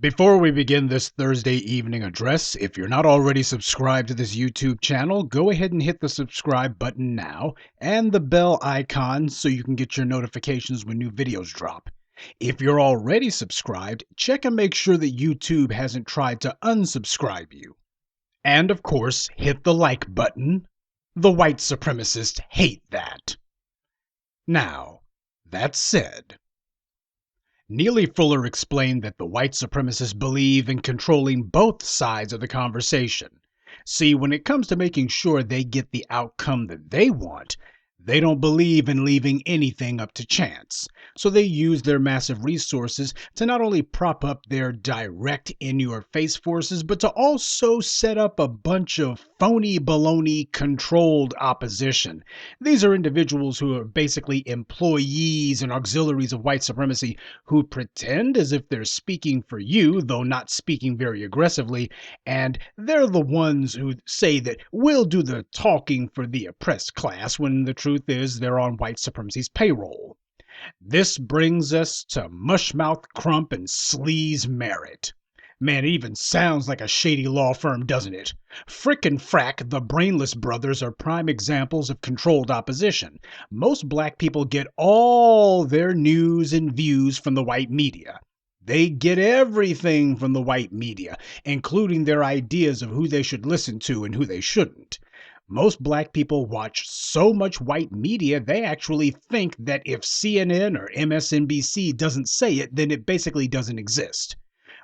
Before we begin this Thursday evening address, if you're not already subscribed to this YouTube channel, go ahead and hit the subscribe button now and the bell icon so you can get your notifications when new videos drop. If you're already subscribed, check and make sure that YouTube hasn't tried to unsubscribe you. And of course, hit the like button. The white supremacists hate that. Now, that said, Neely Fuller explained that the white supremacists believe in controlling both sides of the conversation. See, when it comes to making sure they get the outcome that they want, they don't believe in leaving anything up to chance. So they use their massive resources to not only prop up their direct in-your-face forces, but to also set up a bunch of phony baloney controlled opposition. These are individuals who are basically employees and auxiliaries of white supremacy who pretend as if they're speaking for you, though not speaking very aggressively, and they're the ones who say that we'll do the talking for the oppressed class when the truth is they're on white supremacy's payroll. This brings us to Mushmouth Crump and Sleaze Merritt. Man, it even sounds like a shady law firm, doesn't it? Frick and Frack, the Brainless brothers, are prime examples of controlled opposition. Most black people get all their news and views from the white media. They get everything from the white media, including their ideas of who they should listen to and who they shouldn't. Most black people watch so much white media, they actually think that if CNN or MSNBC doesn't say it, then it basically doesn't exist.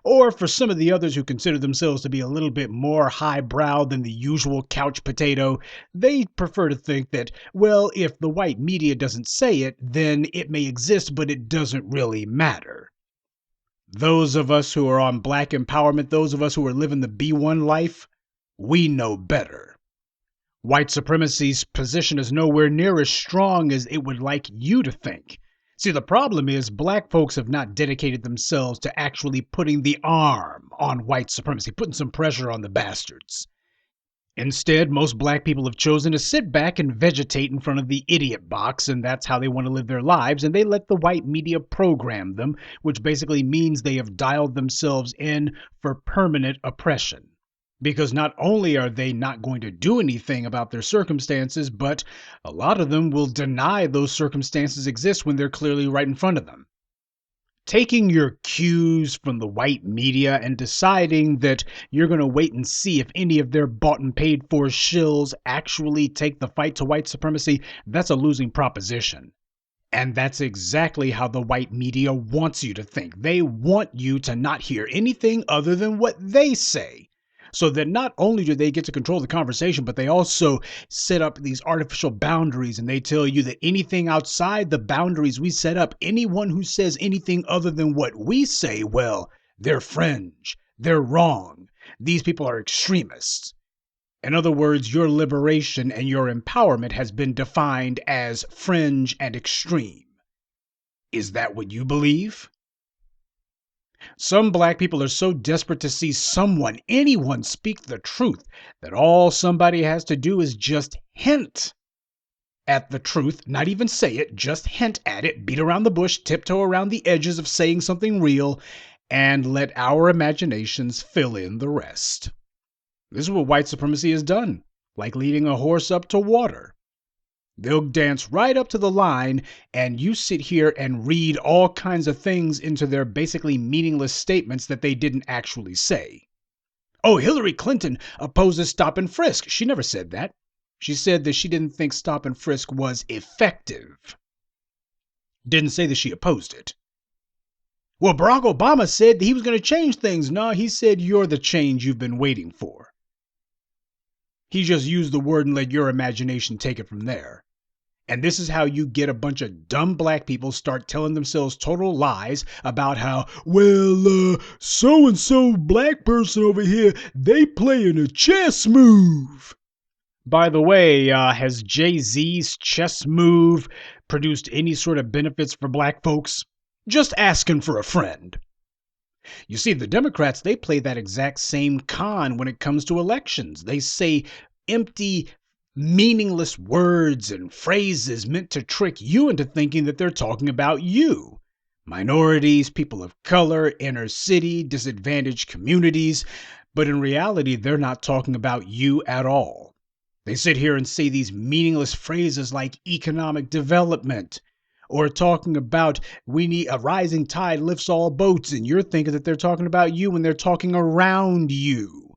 Or for some of the others who consider themselves to be a little bit more highbrow than the usual couch potato, they prefer to think that, well, if the white media doesn't say it, then it may exist, but it doesn't really matter. Those of us who are on black empowerment, those of us who are living the B1 life, we know better. White supremacy's position is nowhere near as strong as it would like you to think. See, the problem is black folks have not dedicated themselves to actually putting the arm on white supremacy, putting some pressure on the bastards. Instead, most black people have chosen to sit back and vegetate in front of the idiot box, and that's how they want to live their lives, and they let the white media program them, which basically means they have dialed themselves in for permanent oppression. Because not only are they not going to do anything about their circumstances, but a lot of them will deny those circumstances exist when they're clearly right in front of them. Taking your cues from the white media and deciding that you're going to wait and see if any of their bought and paid for shills actually take the fight to white supremacy, that's a losing proposition. And that's exactly how the white media wants you to think. They want you to not hear anything other than what they say. So that not only do they get to control the conversation, but they also set up these artificial boundaries, and they tell you that anything outside the boundaries we set up, anyone who says anything other than what we say, well, they're fringe, they're wrong, these people are extremists. In other words, your liberation and your empowerment has been defined as fringe and extreme. Is that what you believe? Some black people are so desperate to see someone, anyone, speak the truth that all somebody has to do is just hint at the truth, not even say it, just hint at it, beat around the bush, tiptoe around the edges of saying something real, and let our imaginations fill in the rest. This is what white supremacy has done, like leading a horse up to water. They'll dance right up to the line, and you sit here and read all kinds of things into their basically meaningless statements that they didn't actually say. Oh, Hillary Clinton opposes stop and frisk. She never said that. She said that she didn't think stop and frisk was effective. Didn't say that she opposed it. Well, Barack Obama said that he was going to change things. No, he said you're the change you've been waiting for. He just used the word and let your imagination take it from there. And this is how you get a bunch of dumb black people start telling themselves total lies about how, well, so-and-so black person over here, they playing a chess move. By the way, has Jay-Z's chess move produced any sort of benefits for black folks? Just asking for a friend. You see, the Democrats, they play that exact same con when it comes to elections. They say empty, meaningless words and phrases meant to trick you into thinking that they're talking about you. minorities, people of color, inner city, disadvantaged communities. But in reality, they're not talking about you at all. They sit here and say these meaningless phrases like economic development, or talking about we need a rising tide lifts all boats, and you're thinking that they're talking about you when they're talking around you.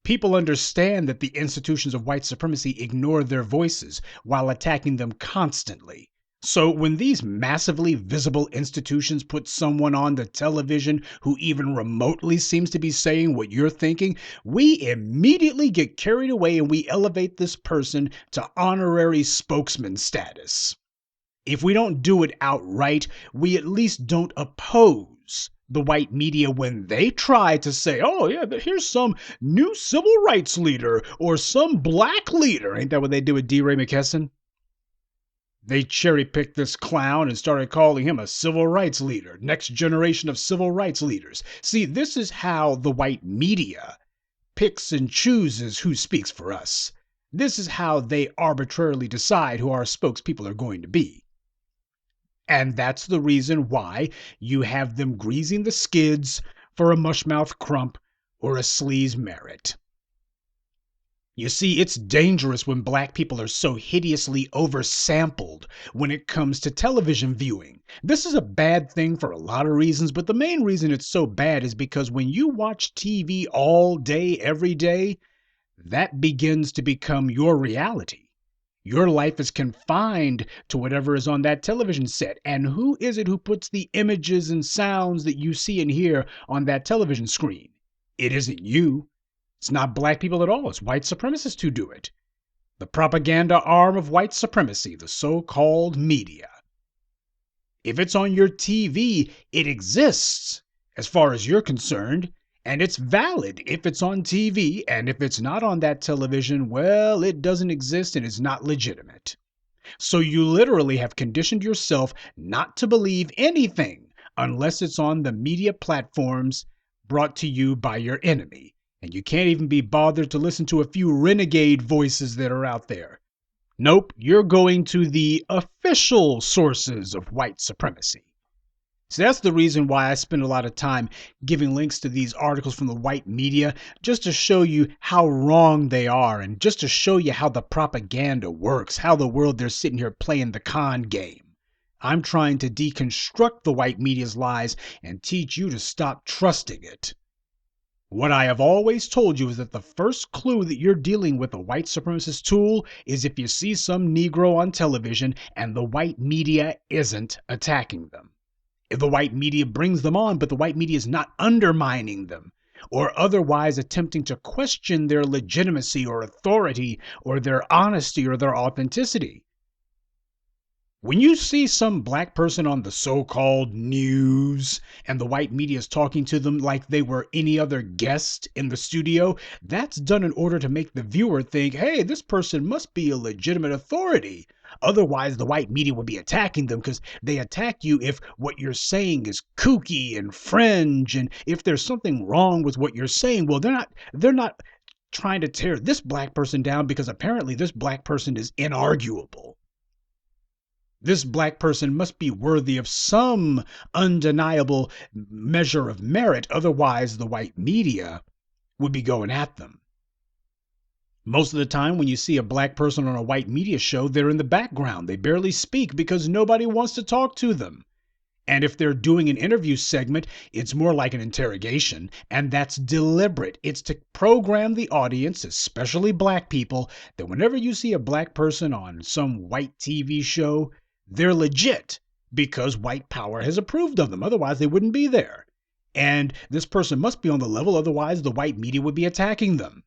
People understand that the institutions of white supremacy ignore their voices while attacking them constantly. So when these massively visible institutions put someone on the television who even remotely seems to be saying what you're thinking, we immediately get carried away and we elevate this person to honorary spokesman status. If we don't do it outright, we at least don't oppose the white media when they try to say, oh, yeah, here's some new civil rights leader or some black leader. Ain't that what they do with D. Ray McKesson? They cherry picked this clown and started calling him a civil rights leader, next generation of civil rights leaders. See, this is how the white media picks and chooses who speaks for us. This is how they arbitrarily decide who our spokespeople are going to be. And that's the reason why you have them greasing the skids for a mushmouth Crump or a sleaze Merritt. You see, it's dangerous when black people are so hideously oversampled when it comes to television viewing. This is a bad thing for a lot of reasons, but the main reason it's so bad is because when you watch TV all day, every day, that begins to become your reality. Your life is confined to whatever is on that television set. And who is it who puts the images and sounds that you see and hear on that television screen? It isn't you. It's not black people at all. It's white supremacists who do it. The propaganda arm of white supremacy, the so-called media. If it's on your TV, it exists as far as you're concerned. And it's valid if it's on TV, and if it's not on that television, well, it doesn't exist and it's not legitimate. So you literally have conditioned yourself not to believe anything unless it's on the media platforms brought to you by your enemy. And you can't even be bothered to listen to a few renegade voices that are out there. Nope, you're going to the official sources of white supremacy. So that's the reason why I spend a lot of time giving links to these articles from the white media, just to show you how wrong they are and just to show you how the propaganda works, how the world they're sitting here playing the con game. I'm trying to deconstruct the white media's lies and teach you to stop trusting it. What I have always told you is that the first clue that you're dealing with a white supremacist tool is if you see some Negro on television and the white media isn't attacking them. If the white media brings them on, but the white media is not undermining them or otherwise attempting to question their legitimacy or authority or their honesty or their authenticity. When you see some black person on the so-called news and the white media is talking to them like they were any other guest in the studio, that's done in order to make the viewer think, hey, this person must be a legitimate authority. Otherwise, the white media would be attacking them because they attack you if what you're saying is kooky and fringe. And if there's something wrong with what you're saying, well, they're not trying to tear this black person down because apparently this black person is inarguable. This black person must be worthy of some undeniable measure of merit. Otherwise, the white media would be going at them. Most of the time when you see a black person on a white media show, they're in the background. They barely speak because nobody wants to talk to them. And if they're doing an interview segment, it's more like an interrogation, and that's deliberate. It's to program the audience, especially black people, that whenever you see a black person on some white TV show, they're legit because white power has approved of them. Otherwise, they wouldn't be there. And this person must be on the level, otherwise the white media would be attacking them.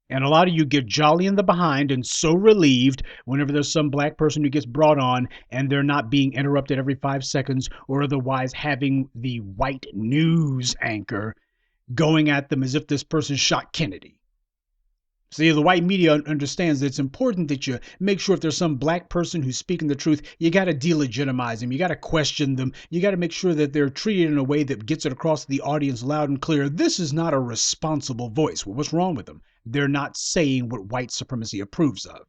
And a lot of you get jolly in the behind and so relieved whenever there's some black person who gets brought on and they're not being interrupted every 5 seconds or otherwise having the white news anchor going at them as if this person shot Kennedy. See, the white media understands that it's important that you make sure if there's some black person who's speaking the truth, you got to delegitimize them. You got to question them. You got to make sure that they're treated in a way that gets it across to the audience loud and clear. This is not a responsible voice. Well, what's wrong with them? They're not saying what white supremacy approves of.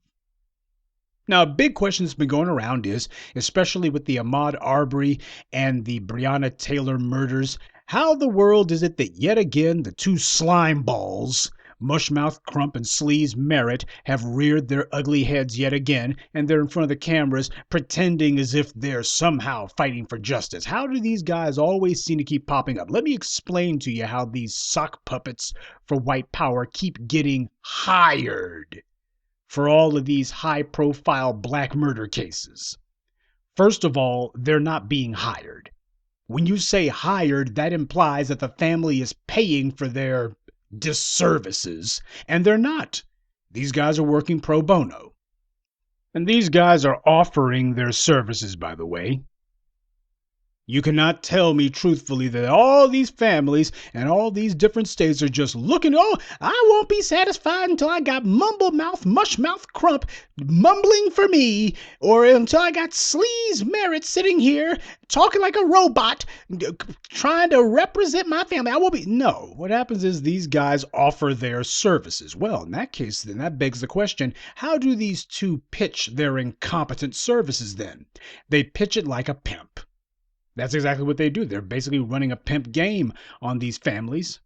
Now, a big question that's been going around is, especially with the Ahmaud Arbery and the Breonna Taylor murders, how the world is it that yet again the two slime balls, Mushmouth Crump and Sleaze Merritt, have reared their ugly heads yet again, and they're in front of the cameras pretending as if they're somehow fighting for justice? How do these guys always seem to keep popping up? Let me explain to you how these sock puppets for white power keep getting hired for all of these high profile black murder cases. First of all, they're not being hired. When you say hired, that implies that the family is paying for their disservices, and they're not. These guys are working pro bono. And these guys are offering their services, by the way. You cannot tell me truthfully that all these families and all these different states are just looking, oh, I won't be satisfied until I got mumble mouth, mush mouth Crump mumbling for me, or until I got Sleaze Merritt sitting here talking like a robot, trying to represent my family. I won't be. No, what happens is these guys offer their services. Well, in that case, then that begs the question, how do these two pitch their incompetent services then? They pitch it like a pimp. That's exactly what they do. They're basically running a pimp game on these families.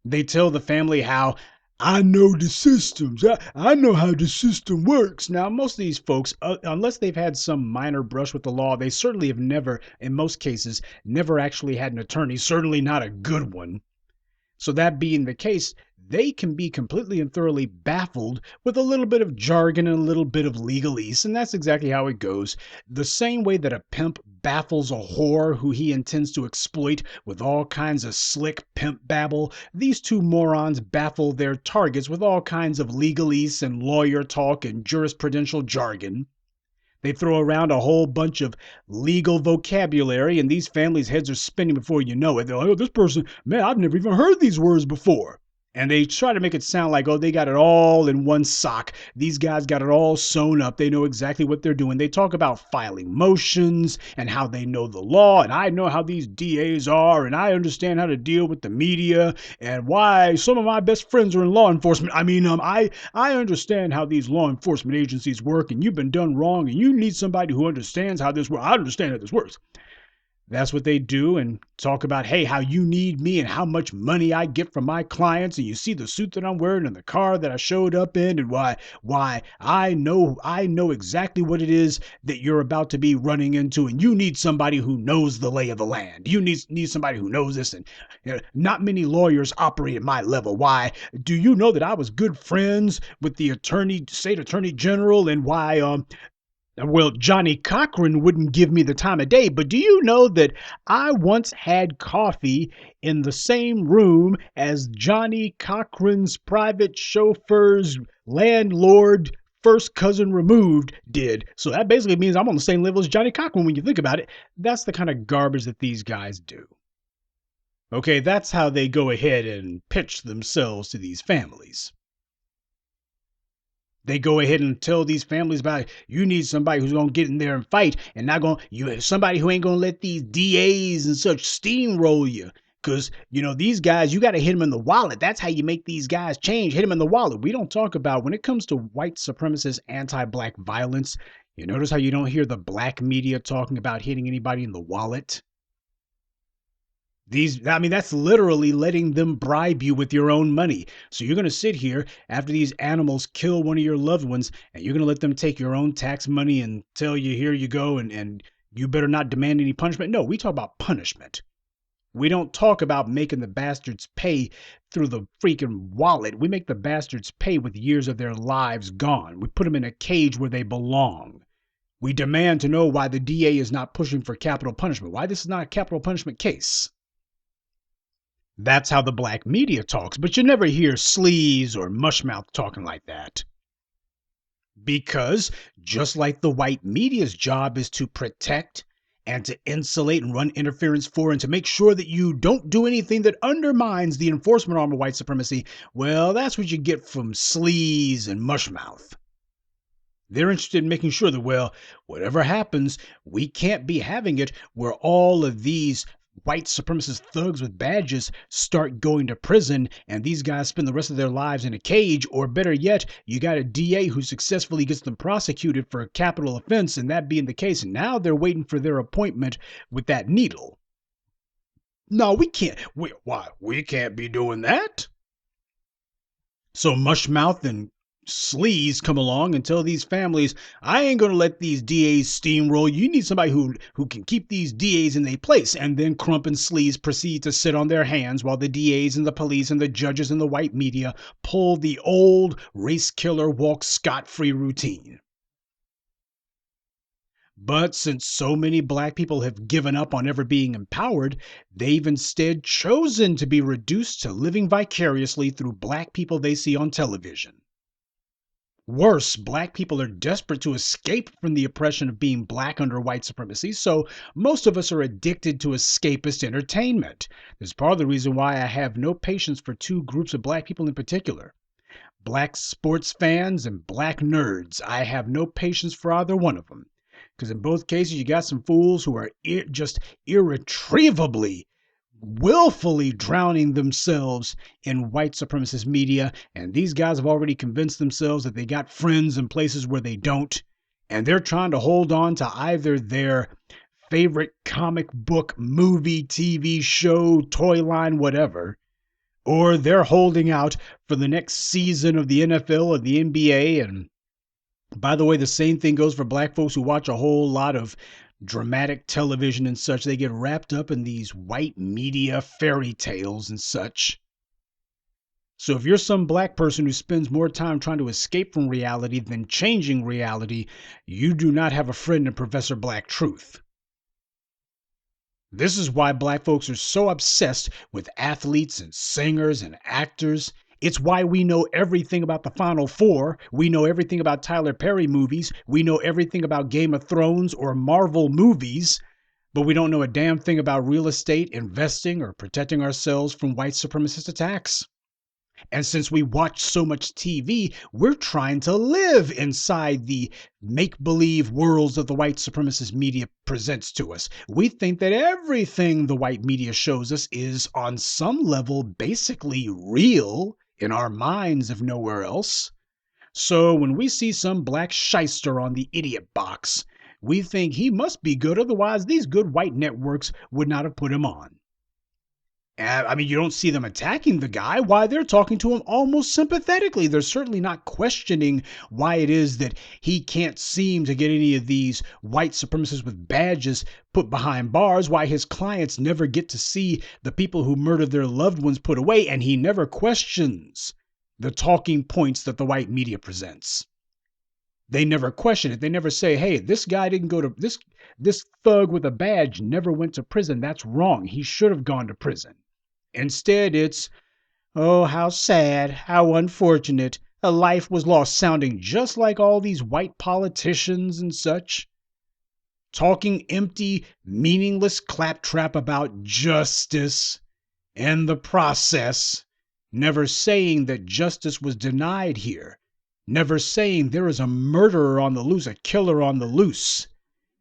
They tell the family how, I know the systems. I know how the system works. Now, most of these folks, unless they've had some minor brush with the law, they certainly have never, in most cases, never actually had an attorney, certainly not a good one. So that being the case, they can be completely and thoroughly baffled with a little bit of jargon and a little bit of legalese, and that's exactly how it goes. The same way that a pimp baffles a whore who he intends to exploit with all kinds of slick pimp babble, these two morons baffle their targets with all kinds of legalese and lawyer talk and jurisprudential jargon. They throw around a whole bunch of legal vocabulary, and these families' heads are spinning before you know it. They're like, oh, this person, man, I've never even heard these words before. And they try to make it sound like, oh, they got it all in one sock. These guys got it all sewn up. They know exactly what they're doing. They talk about filing motions and how they know the law. And I know how these DAs are. And I understand how to deal with the media and why some of my best friends are in law enforcement. I understand how these law enforcement agencies work. And you've been done wrong. And you need somebody who understands how this works. I understand how this works. That's what they do, and talk about, hey, how you need me and how much money I get from my clients, and you see the suit that I'm wearing and the car that I showed up in, and why I know exactly what it is that you're about to be running into, and you need somebody who knows the lay of the land. You need somebody who knows this, and not many lawyers operate at my level. Why? Do you know that I was good friends with the state attorney general, and why well, Johnny Cochran wouldn't give me the time of day, but do you know that I once had coffee in the same room as Johnny Cochran's private chauffeur's landlord, first cousin removed, did? So that basically means I'm on the same level as Johnny Cochran when you think about it. That's the kind of garbage that these guys do. Okay, that's how they go ahead and pitch themselves to these families. They go ahead and tell these families about you need somebody who's gonna get in there and fight, and not gonna somebody who ain't gonna let these DAs and such steamroll you. Cause these guys, you got to hit them in the wallet. That's how you make these guys change. Hit them in the wallet. We don't talk about when it comes to white supremacist anti-black violence. You notice how you don't hear the black media talking about hitting anybody in the wallet. That's literally letting them bribe you with your own money. So you're going to sit here after these animals kill one of your loved ones, and you're going to let them take your own tax money and tell you, here you go, and you better not demand any punishment. No, we talk about punishment. We don't talk about making the bastards pay through the freaking wallet. We make the bastards pay with years of their lives gone. We put them in a cage where they belong. We demand to know why the DA is not pushing for capital punishment, why this is not a capital punishment case. That's how the black media talks, but you never hear Sleaze or Mushmouth talking like that. Because just like the white media's job is to protect and to insulate and run interference for and to make sure that you don't do anything that undermines the enforcement arm of white supremacy, well, that's what you get from Sleaze and Mushmouth. They're interested in making sure that, well, whatever happens, we can't be having it where all of these white supremacist thugs with badges start going to prison and these guys spend the rest of their lives in a cage, or better yet, you got a DA who successfully gets them prosecuted for a capital offense, and that being the case, now they're waiting for their appointment with that needle. No, we can't. We can't be doing that. So Mushmouth and Sleaze come along and tell these families, I ain't going to let these DAs steamroll. You need somebody who can keep these DAs in their place. And then Crump and Sleaze proceed to sit on their hands while the DAs and the police and the judges and the white media pull the old race killer walk scot-free routine. But since so many black people have given up on ever being empowered, they've instead chosen to be reduced to living vicariously through black people they see on television. Worse, black people are desperate to escape from the oppression of being black under white supremacy, so most of us are addicted to escapist entertainment. This is part of the reason why I have no patience for two groups of black people in particular. Black sports fans and black nerds. I have no patience for either one of them. Because in both cases, you got some fools who are just irretrievably, willfully drowning themselves in white supremacist media. And these guys have already convinced themselves that they got friends in places where they don't. And they're trying to hold on to either their favorite comic book, movie, TV show, toy line, whatever, or they're holding out for the next season of the NFL or the NBA. And by the way, the same thing goes for black folks who watch a whole lot of dramatic television and such. They get wrapped up in these white media fairy tales and such. So if you're some black person who spends more time trying to escape from reality than changing reality, you do not have a friend in Professor Black Truth. This is why black folks are so obsessed with athletes and singers and actors. It's why we know everything about the Final Four. We know everything about Tyler Perry movies. We know everything about Game of Thrones or Marvel movies, but we don't know a damn thing about real estate, investing, or protecting ourselves from white supremacist attacks. And since we watch so much TV, we're trying to live inside the make-believe worlds that the white supremacist media presents to us. We think that everything the white media shows us is, on some level, basically real in our minds, if nowhere else. So when we see some black shyster on the idiot box, we think he must be good, otherwise these good white networks would not have put him on. I mean, you don't see them attacking the guy. Why, they're talking to him almost sympathetically. They're certainly not questioning why it is that he can't seem to get any of these white supremacists with badges put behind bars, why his clients never get to see the people who murdered their loved ones put away, and he never questions the talking points that the white media presents. They never question it. They never say, hey, this guy didn't go to this thug with a badge never went to prison. That's wrong. He should have gone to prison. Instead, it's, oh, how sad, how unfortunate, a life was lost, sounding just like all these white politicians and such, talking empty, meaningless claptrap about justice and the process, never saying that justice was denied here, never saying there is a murderer on the loose, a killer on the loose,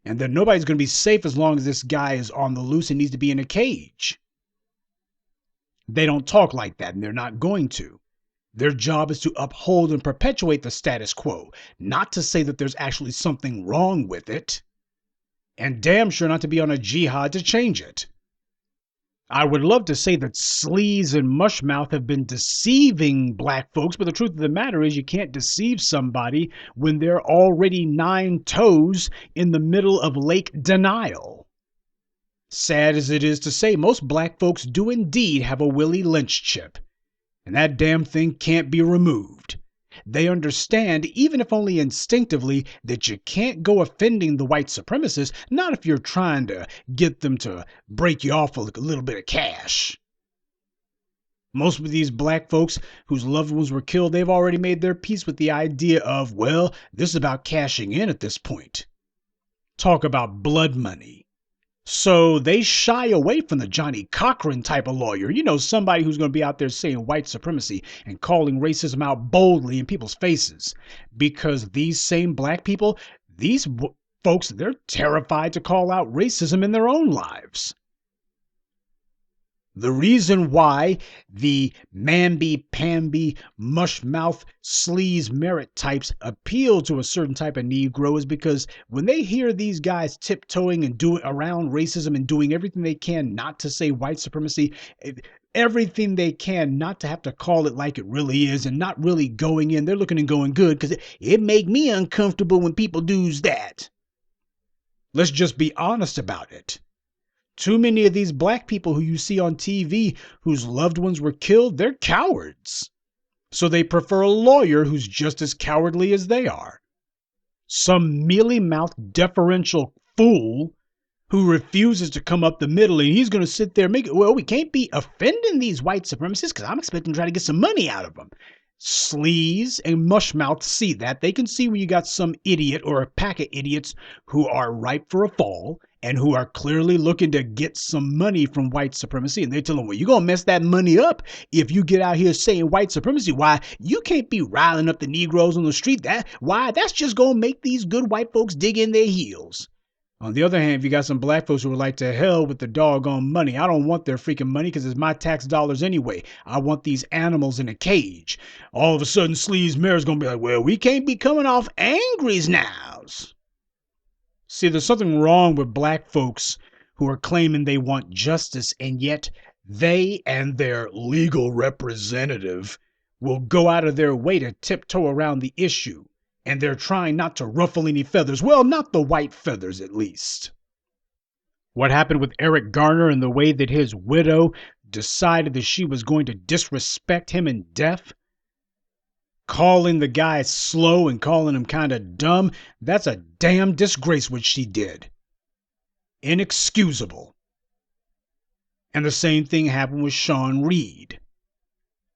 and that nobody's going to be safe as long as this guy is on the loose and needs to be in a cage. They don't talk like that, and they're not going to. Their job is to uphold and perpetuate the status quo, not to say that there's actually something wrong with it, and damn sure not to be on a jihad to change it. I would love to say that Sleaze and Mushmouth have been deceiving black folks, but the truth of the matter is you can't deceive somebody when they're already 9 toes in the middle of Lake Denial. Sad as it is to say, most black folks do indeed have a Willie Lynch chip, and that damn thing can't be removed. They understand, even if only instinctively, that you can't go offending the white supremacists, not if you're trying to get them to break you off with a little bit of cash. Most of these black folks whose loved ones were killed, they've already made their peace with the idea of, well, this is about cashing in at this point. Talk about blood money. So they shy away from the Johnny Cochran type of lawyer. You know, somebody who's going to be out there saying white supremacy and calling racism out boldly in people's faces. Because these same black people, these folks, they're terrified to call out racism in their own lives. The reason why the mamby-pamby, mush-mouth, sleaze merit types appeal to a certain type of Negro is because when they hear these guys tiptoeing and doing around racism and doing everything they can not to say white supremacy, everything they can not to have to call it like it really is and not really going in, they're looking and going good because it make me uncomfortable when people do's that. Let's just be honest about it. Too many of these black people who you see on TV whose loved ones were killed, they're cowards. So they prefer a lawyer who's just as cowardly as they are. Some mealy-mouthed deferential fool who refuses to come up the middle, and he's going to sit there and make it, well, we can't be offending these white supremacists because I'm expecting to try to get some money out of them. Sleaze and mushmouth see that. They can see when you got some idiot or a pack of idiots who are ripe for a fall and who are clearly looking to get some money from white supremacy. And they tell them, well, you're going to mess that money up if you get out here saying white supremacy. Why? You can't be riling up the Negroes on the street. That's just going to make these good white folks dig in their heels. On the other hand, if you got some black folks who are like, to hell with the doggone money. I don't want their freaking money because it's my tax dollars anyway. I want these animals in a cage. All of a sudden, Sleaze Mayor's going to be like, well, we can't be coming off angry's nows. See, there's something wrong with black folks who are claiming they want justice, and yet they and their legal representative will go out of their way to tiptoe around the issue. And they're trying not to ruffle any feathers. Well, not the white feathers, at least. What happened with Eric Garner and the way that his widow decided that she was going to disrespect him in death, calling the guy slow and calling him kind of dumb, that's a damn disgrace what she did. Inexcusable. And the same thing happened with Sean Reed.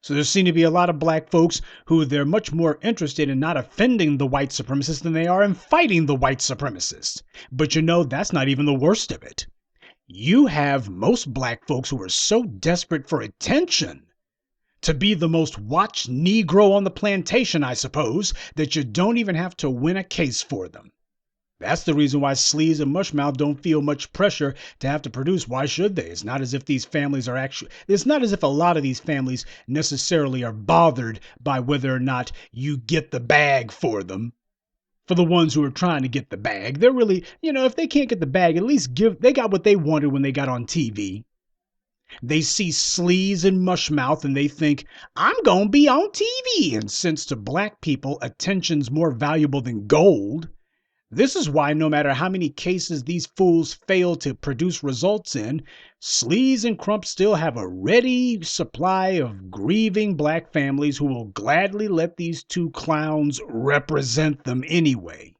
So there seem to be a lot of black folks who they're much more interested in not offending the white supremacists than they are in fighting the white supremacists. But you know, that's not even the worst of it. You have most black folks who are so desperate for attention to be the most watched Negro on the plantation, I suppose, that you don't even have to win a case for them. That's the reason why Sleaze and Mushmouth don't feel much pressure to have to produce. Why should they? It's not as if these families are it's not as if a lot of these families necessarily are bothered by whether or not you get the bag for them. For the ones who are trying to get the bag, they're really, if they can't get the bag, at least they got what they wanted when they got on TV. They see Sleaze and Mushmouth and they think, I'm going to be on TV. And since to black people, attention's more valuable than gold, this is why no matter how many cases these fools fail to produce results in, Sleaze and Crump still have a ready supply of grieving black families who will gladly let these two clowns represent them anyway.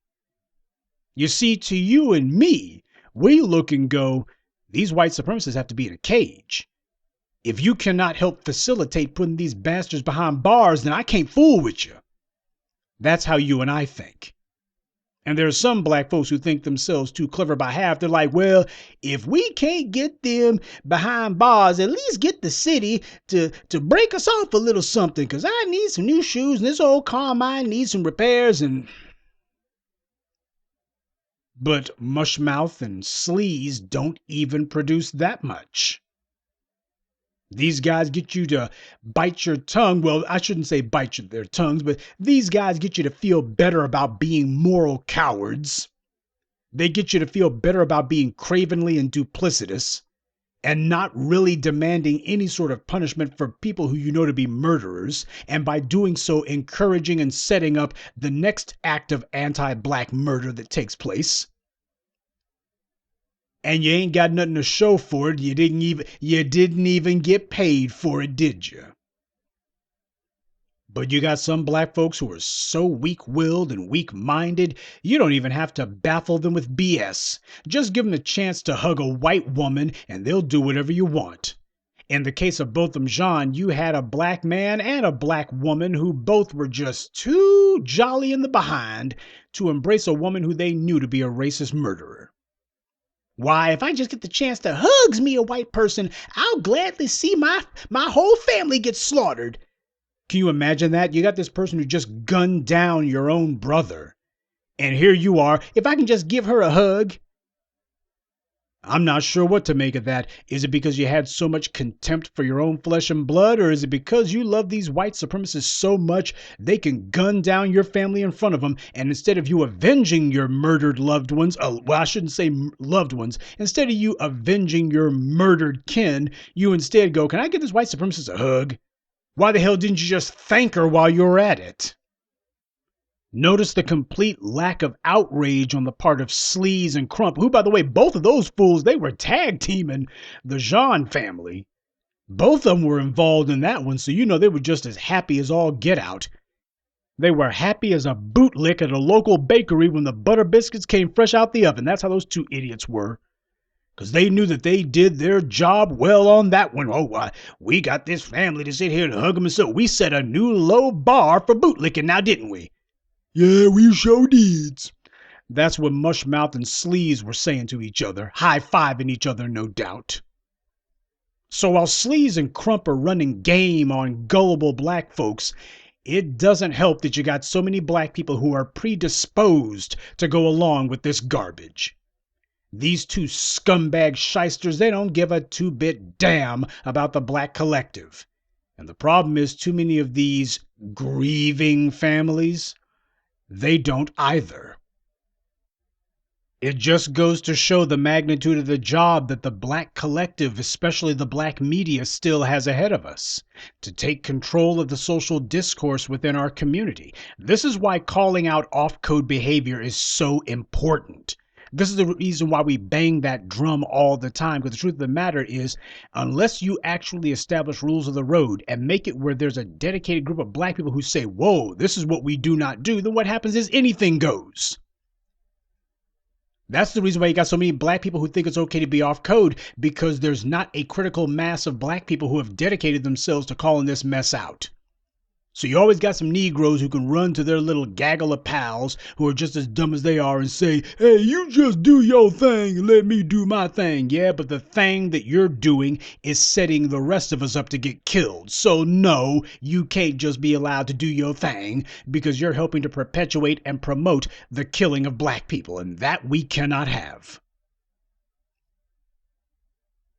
You see, to you and me, we look and go, these white supremacists have to be in a cage. If you cannot help facilitate putting these bastards behind bars, then I can't fool with you. That's how you and I think. And there are some black folks who think themselves too clever by half. They're like, well, if we can't get them behind bars, at least get the city to break us off a little something, because I need some new shoes and this old car of mine needs some repairs. But Mushmouth and Sleaze don't even produce that much. These guys get you to bite your tongue. Well, I shouldn't say bite their tongues, but these guys get you to feel better about being moral cowards. They get you to feel better about being cravenly and duplicitous and not really demanding any sort of punishment for people who you know to be murderers, and by doing so encouraging and setting up the next act of anti-black murder that takes place. And you ain't got nothing to show for it. You didn't even get paid for it, did you? But you got some black folks who are so weak-willed and weak-minded, you don't even have to baffle them with BS. Just give them a chance to hug a white woman and they'll do whatever you want. In the case of Botham Jean, you had a black man and a black woman who both were just too jolly in the behind to embrace a woman who they knew to be a racist murderer. Why, if I just get the chance to hugs me a white person, I'll gladly see my whole family get slaughtered. Can you imagine that? You got this person who just gunned down your own brother. And here you are. If I can just give her a hug. I'm not sure what to make of that. Is it because you had so much contempt for your own flesh and blood, or is it because you love these white supremacists so much they can gun down your family in front of them, and instead of you avenging your murdered loved ones, well, I shouldn't say loved ones, instead of you avenging your murdered kin, you instead go, can I give this white supremacist a hug? Why the hell didn't you just thank her while you were at it? Notice the complete lack of outrage on the part of Sleaze and Crump, who, by the way, both of those fools, they were tag teaming the Jean family. Both of them were involved in that one, so you know they were just as happy as all get out. They were happy as a bootlick at a local bakery when the butter biscuits came fresh out the oven. That's how those two idiots were. Because they knew that they did their job well on that one. Oh, we got this family to sit here and hug them, and so we set a new low bar for bootlicking now, didn't we? Yeah, we sure did. That's what Mushmouth and Sleaze were saying to each other, high-fiving each other, no doubt. So while Sleaze and Crump are running game on gullible black folks, it doesn't help that you got so many black people who are predisposed to go along with this garbage. These two scumbag shysters, they don't give a two-bit damn about the black collective. And the problem is too many of these grieving families, they don't either. It just goes to show the magnitude of the job that the black collective, especially the black media, still has ahead of us to take control of the social discourse within our community. This is why calling out off-code behavior is so important. This is the reason why we bang that drum all the time, because the truth of the matter is, unless you actually establish rules of the road and make it where there's a dedicated group of black people who say, whoa, this is what we do not do, then what happens is anything goes. That's the reason why you got so many black people who think it's okay to be off code, because there's not a critical mass of black people who have dedicated themselves to calling this mess out. So you always got some Negroes who can run to their little gaggle of pals who are just as dumb as they are and say, hey, you just do your thing and let me do my thing. Yeah, but the thing that you're doing is setting the rest of us up to get killed. So no, you can't just be allowed to do your thing because you're helping to perpetuate and promote the killing of black people, and that we cannot have.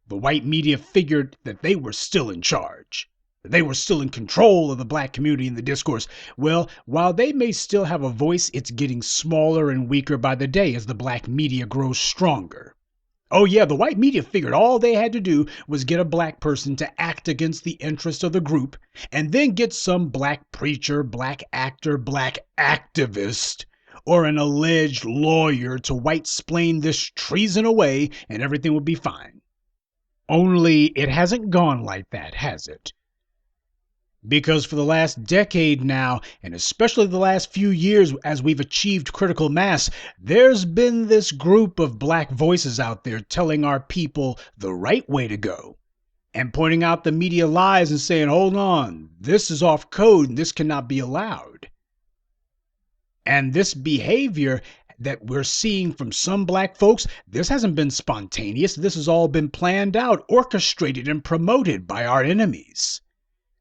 The white media figured that they were still in charge. They were still in control of the black community and the discourse. Well, while they may still have a voice, it's getting smaller and weaker by the day as the black media grows stronger. Oh yeah, the white media figured all they had to do was get a black person to act against the interest of the group, and then get some black preacher, black actor, black activist, or an alleged lawyer to white-splain this treason away, and everything would be fine. Only it hasn't gone like that, has it? Because for the last decade now, and especially the last few years as we've achieved critical mass, there's been this group of black voices out there telling our people the right way to go and pointing out the media lies and saying, hold on, this is off code and this cannot be allowed. And this behavior that we're seeing from some black folks, this hasn't been spontaneous. This has all been planned out, orchestrated, and promoted by our enemies.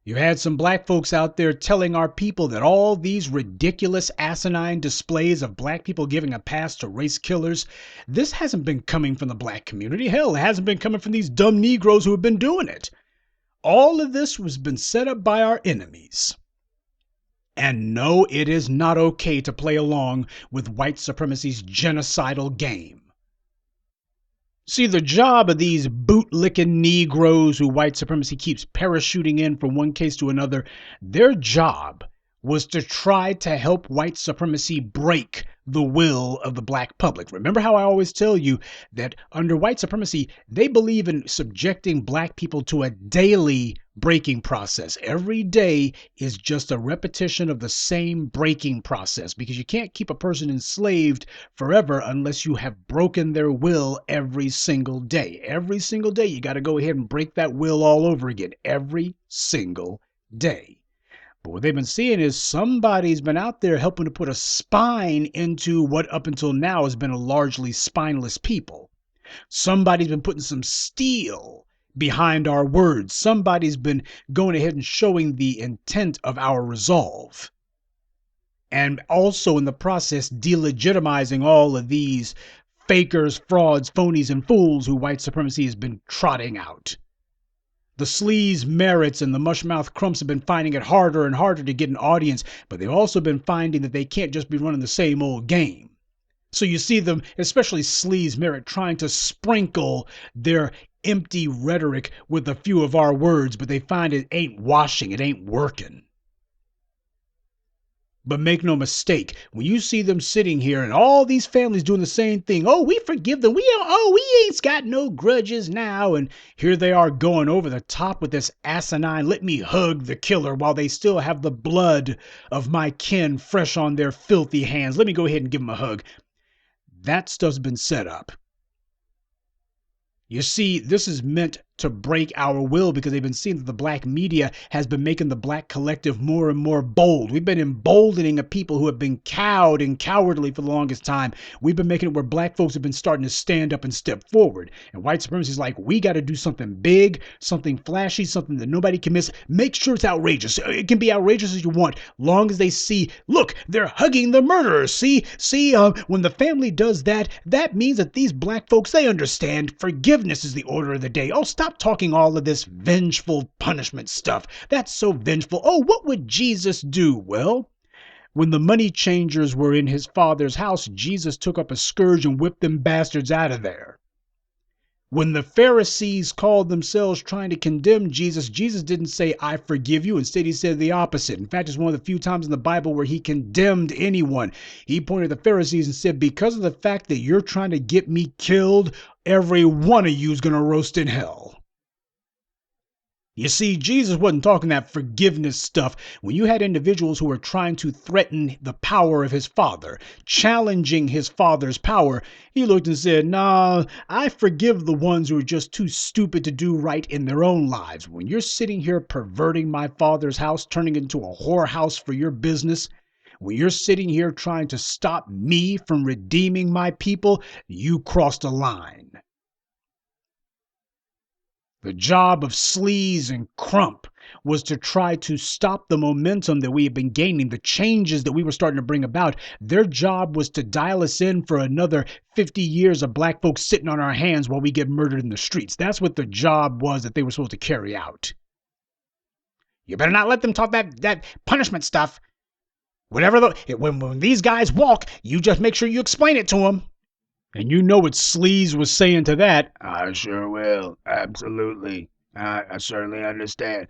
You had some black folks out there telling our people that all these ridiculous asinine displays of black people giving a pass to race killers, this hasn't been coming from the black community. Hell, it hasn't been coming from these dumb Negroes who have been doing it. All of this has been set up by our enemies. And no, it is not okay to play along with white supremacy's genocidal game. See, the job of these bootlicking Negroes who white supremacy keeps parachuting in from one case to another, their job was to try to help white supremacy break the will of the black public. Remember how I always tell you that under white supremacy, they believe in subjecting black people to a daily breaking process. Every day is just a repetition of the same breaking process, because you can't keep a person enslaved forever unless you have broken their will every single day. Every single day, you got to go ahead and break that will all over again. Every single day. But what they've been seeing is somebody's been out there helping to put a spine into what up until now has been a largely spineless people. Somebody's been putting some steel behind our words. Somebody's been going ahead and showing the intent of our resolve. And also in the process, delegitimizing all of these fakers, frauds, phonies, and fools who white supremacy has been trotting out. The sleaze merits and the mushmouth crumps have been finding it harder and harder to get an audience, but they've also been finding that they can't just be running the same old game. So you see them, especially sleaze merit, trying to sprinkle their empty rhetoric with a few of our words, but they find it ain't washing, it ain't working. But make no mistake, when you see them sitting here and all these families doing the same thing, oh, we forgive them, we ain't got no grudges now, and here they are going over the top with this asinine, let me hug the killer while they still have the blood of my kin fresh on their filthy hands. Let me go ahead and give them a hug. That stuff's been set up. You see, this is meant to break our will because they've been seeing that the black media has been making the black collective more and more bold. We've been emboldening a people who have been cowed and cowardly for the longest time. We've been making it where black folks have been starting to stand up and step forward. And white supremacy is like, we got to do something big, something flashy, something that nobody can miss. Make sure it's outrageous. It can be outrageous as you want, long as they see, look, they're hugging the murderers. See, when the family does that, that means that these black folks, they understand forgiveness is the order of the day. Oh, stop talking all of this vengeful punishment stuff. That's so vengeful. Oh, what would Jesus do? Well, when the money changers were in his father's house, Jesus took up a scourge and whipped them bastards out of there. When the Pharisees called themselves trying to condemn Jesus, Jesus didn't say, I forgive you. Instead, he said the opposite. In fact, it's one of the few times in the Bible where he condemned anyone. He pointed at the Pharisees and said, because of the fact that you're trying to get me killed, every one of you is going to roast in hell. You see, Jesus wasn't talking that forgiveness stuff. When you had individuals who were trying to threaten the power of his father, challenging his father's power, he looked and said, nah, I forgive the ones who are just too stupid to do right in their own lives. When you're sitting here perverting my father's house, turning it into a whorehouse for your business, when you're sitting here trying to stop me from redeeming my people, you crossed a line. The job of sleaze and crump was to try to stop the momentum that we had been gaining, the changes that we were starting to bring about. Their job was to dial us in for another 50 years of black folks sitting on our hands while we get murdered in the streets. That's what the job was that they were supposed to carry out. You better not let them talk that punishment stuff. When these guys walk, you just make sure you explain it to them. And you know what Sleaze was saying to that. I sure will. Absolutely. I certainly understand.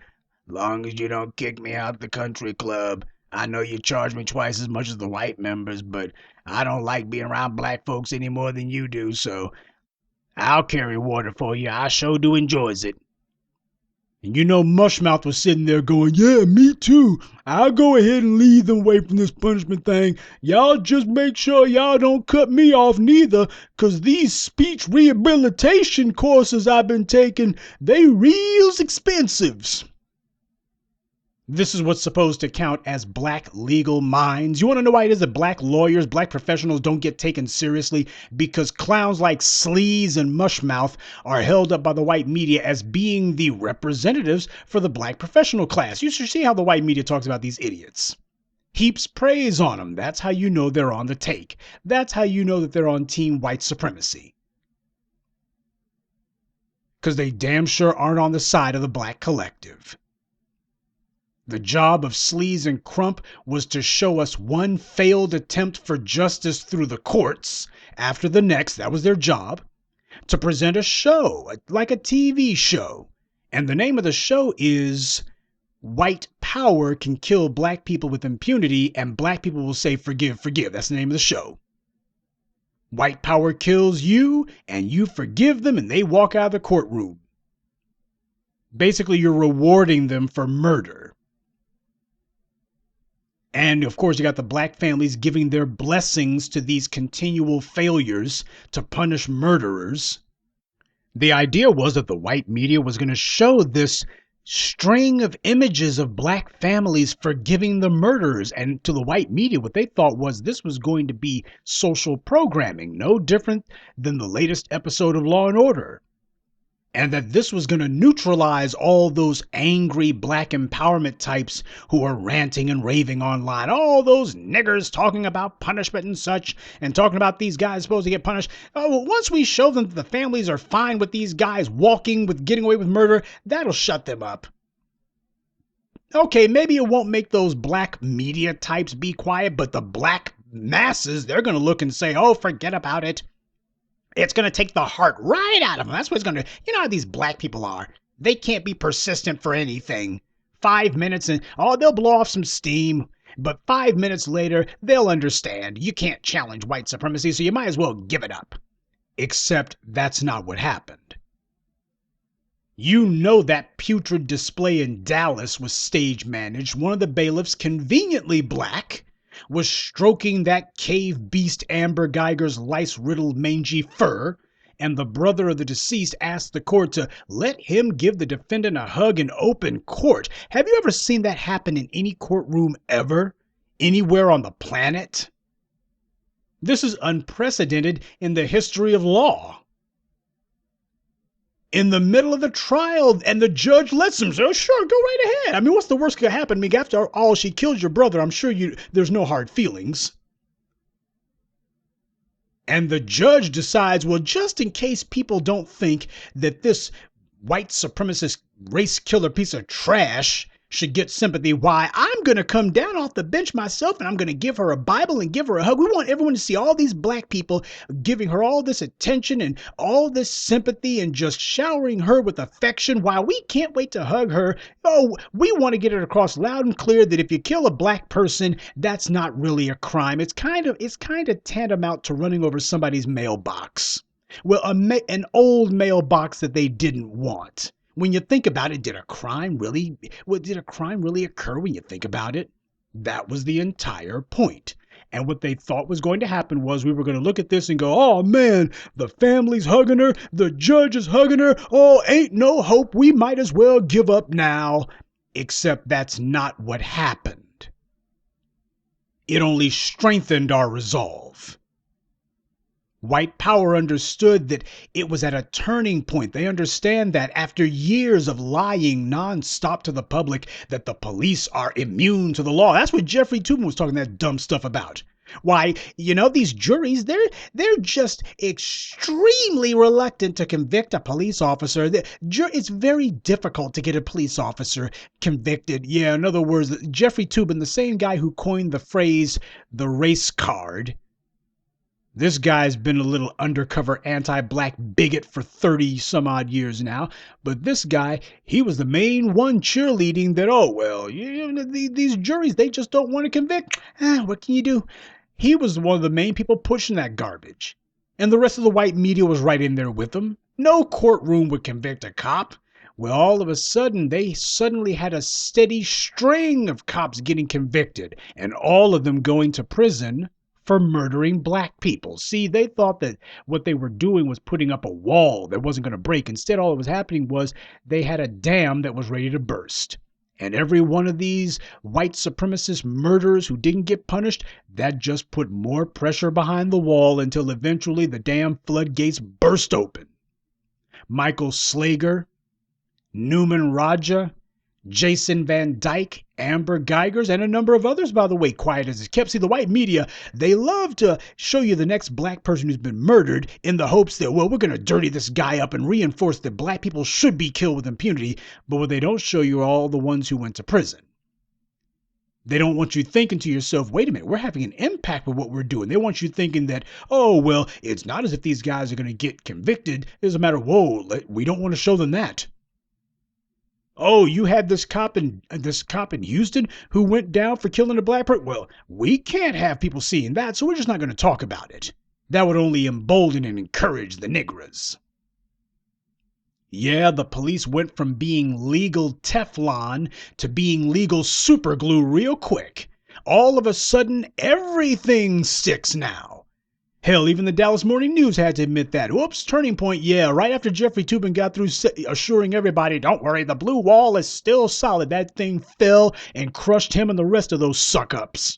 Long as you don't kick me out the country club. I know you charge me twice as much as the white members, but I don't like being around black folks any more than you do, so I'll carry water for you. I sure do enjoys it. And you know Mushmouth was sitting there going, yeah, me too. I'll go ahead and lead them away from this punishment thing. Y'all just make sure y'all don't cut me off neither, because these speech rehabilitation courses I've been taking, they real expensive. This is what's supposed to count as black legal minds. You want to know why it is that black lawyers, black professionals don't get taken seriously? Because clowns like Sleaze and Mushmouth are held up by the white media as being the representatives for the black professional class. You should see how the white media talks about these idiots. Heaps praise on them. That's how you know they're on the take. That's how you know that they're on team white supremacy. Because they damn sure aren't on the side of the black collective. The job of Sleaze and Crump was to show us one failed attempt for justice through the courts after the next. That was their job. To present a show, like a TV show. And the name of the show is White Power Can Kill Black People with Impunity, and black people will say, forgive, forgive. That's the name of the show. White power kills you, and you forgive them, and they walk out of the courtroom. Basically, you're rewarding them for murder. And of course, you got the black families giving their blessings to these continual failures to punish murderers. The idea was that the white media was going to show this string of images of black families forgiving the murderers. And to the white media, what they thought was this was going to be social programming, no different than the latest episode of Law and Order. and that this was going to neutralize all those angry black empowerment types who are ranting and raving online. All those niggers talking about punishment and such, and talking about these guys supposed to get punished. Oh, well, once we show them that the families are fine with these guys walking with getting away with murder, that'll shut them up. Okay, maybe it won't make those black media types be quiet, but the black masses, they're going to look and say, oh, forget about it. It's going to take the heart right out of them. That's what it's going to do. You know how these black people are. They can't be persistent for anything. 5 minutes and, oh, they'll blow off some steam. But 5 minutes later, they'll understand. You can't challenge white supremacy, so you might as well give it up. Except that's not what happened. You know that putrid display in Dallas was stage managed. One of the bailiffs, conveniently black, was stroking that cave beast Amber Geiger's lice-riddled mangy fur, and the brother of the deceased asked the court to let him give the defendant a hug in open court. Have you ever seen that happen in any courtroom ever? Anywhere on the planet? This is unprecedented in the history of law. In the middle of the trial, and the judge lets him say, oh, sure, go right ahead. I mean, what's the worst that could happen? I mean, after all, she killed your brother. I'm sure there's no hard feelings. And the judge decides, well, just in case people don't think that this white supremacist race killer piece of trash should get sympathy, why, I'm going to come down off the bench myself and I'm going to give her a Bible and give her a hug. We want everyone to see all these black people giving her all this attention and all this sympathy and just showering her with affection. Why, we can't wait to hug her. Oh, we want to get it across loud and clear that if you kill a black person, that's not really a crime. It's kind of tantamount to running over somebody's mailbox. Well, an old mailbox that they didn't want. When you think about it, did a crime really occur when you think about it? That was the entire point. And what they thought was going to happen was we were going to look at this and go, oh man, the family's hugging her, the judge is hugging her, oh, ain't no hope, we might as well give up now. Except that's not what happened. It only strengthened our resolve. White power understood that it was at a turning point. They understand that after years of lying nonstop to the public that the police are immune to the law. That's what Jeffrey Toobin was talking that dumb stuff about. Why, these juries, they're just extremely reluctant to convict a police officer. It's very difficult to get a police officer convicted. Yeah, in other words, Jeffrey Toobin, the same guy who coined the phrase, the race card. This guy's been a little undercover anti-black bigot for 30 some odd years now. But this guy, he was the main one cheerleading that, oh, well, these juries, they just don't want to convict. What can you do? He was one of the main people pushing that garbage. And the rest of the white media was right in there with him. No courtroom would convict a cop. Well, all of a sudden, they suddenly had a steady string of cops getting convicted, and all of them going to prison for murdering black people. See, they thought that what they were doing was putting up a wall that wasn't going to break. Instead, all that was happening was they had a dam that was ready to burst. And every one of these white supremacist murderers who didn't get punished, that just put more pressure behind the wall until eventually the damn floodgates burst open. Michael Slager, Newman Raja, Jason Van Dyke, Amber Geigers, and a number of others, by the way, quiet as it's kept. See, the white media, they love to show you the next black person who's been murdered in the hopes that, well, we're going to dirty this guy up and reinforce that black people should be killed with impunity. But what they don't show you are all the ones who went to prison. They don't want you thinking to yourself, wait a minute, we're having an impact with what we're doing. They want you thinking that, oh, well, it's not as if these guys are going to get convicted. It's a matter of, whoa, we don't want to show them that. Oh, you had this cop in Houston who went down for killing a black person? Well, we can't have people seeing that, so we're just not going to talk about it. That would only embolden and encourage the niggers. Yeah, the police went from being legal Teflon to being legal superglue real quick. All of a sudden, everything sticks now. Hell, even the Dallas Morning News had to admit that. Whoops, turning point. Yeah, right after Jeffrey Toobin got through assuring everybody, don't worry, the blue wall is still solid. That thing fell and crushed him and the rest of those suck-ups.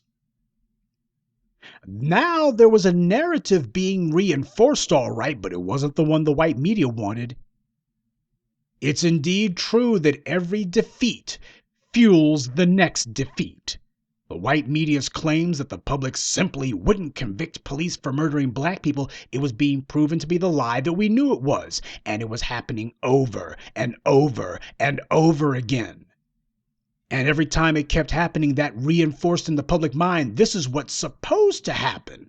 Now there was a narrative being reinforced, all right, but it wasn't the one the white media wanted. It's indeed true that every defeat fuels the next defeat. The white media's claims that the public simply wouldn't convict police for murdering black people, it was being proven to be the lie that we knew it was, and it was happening over and over and over again. And every time it kept happening, that reinforced in the public mind, this is what's supposed to happen.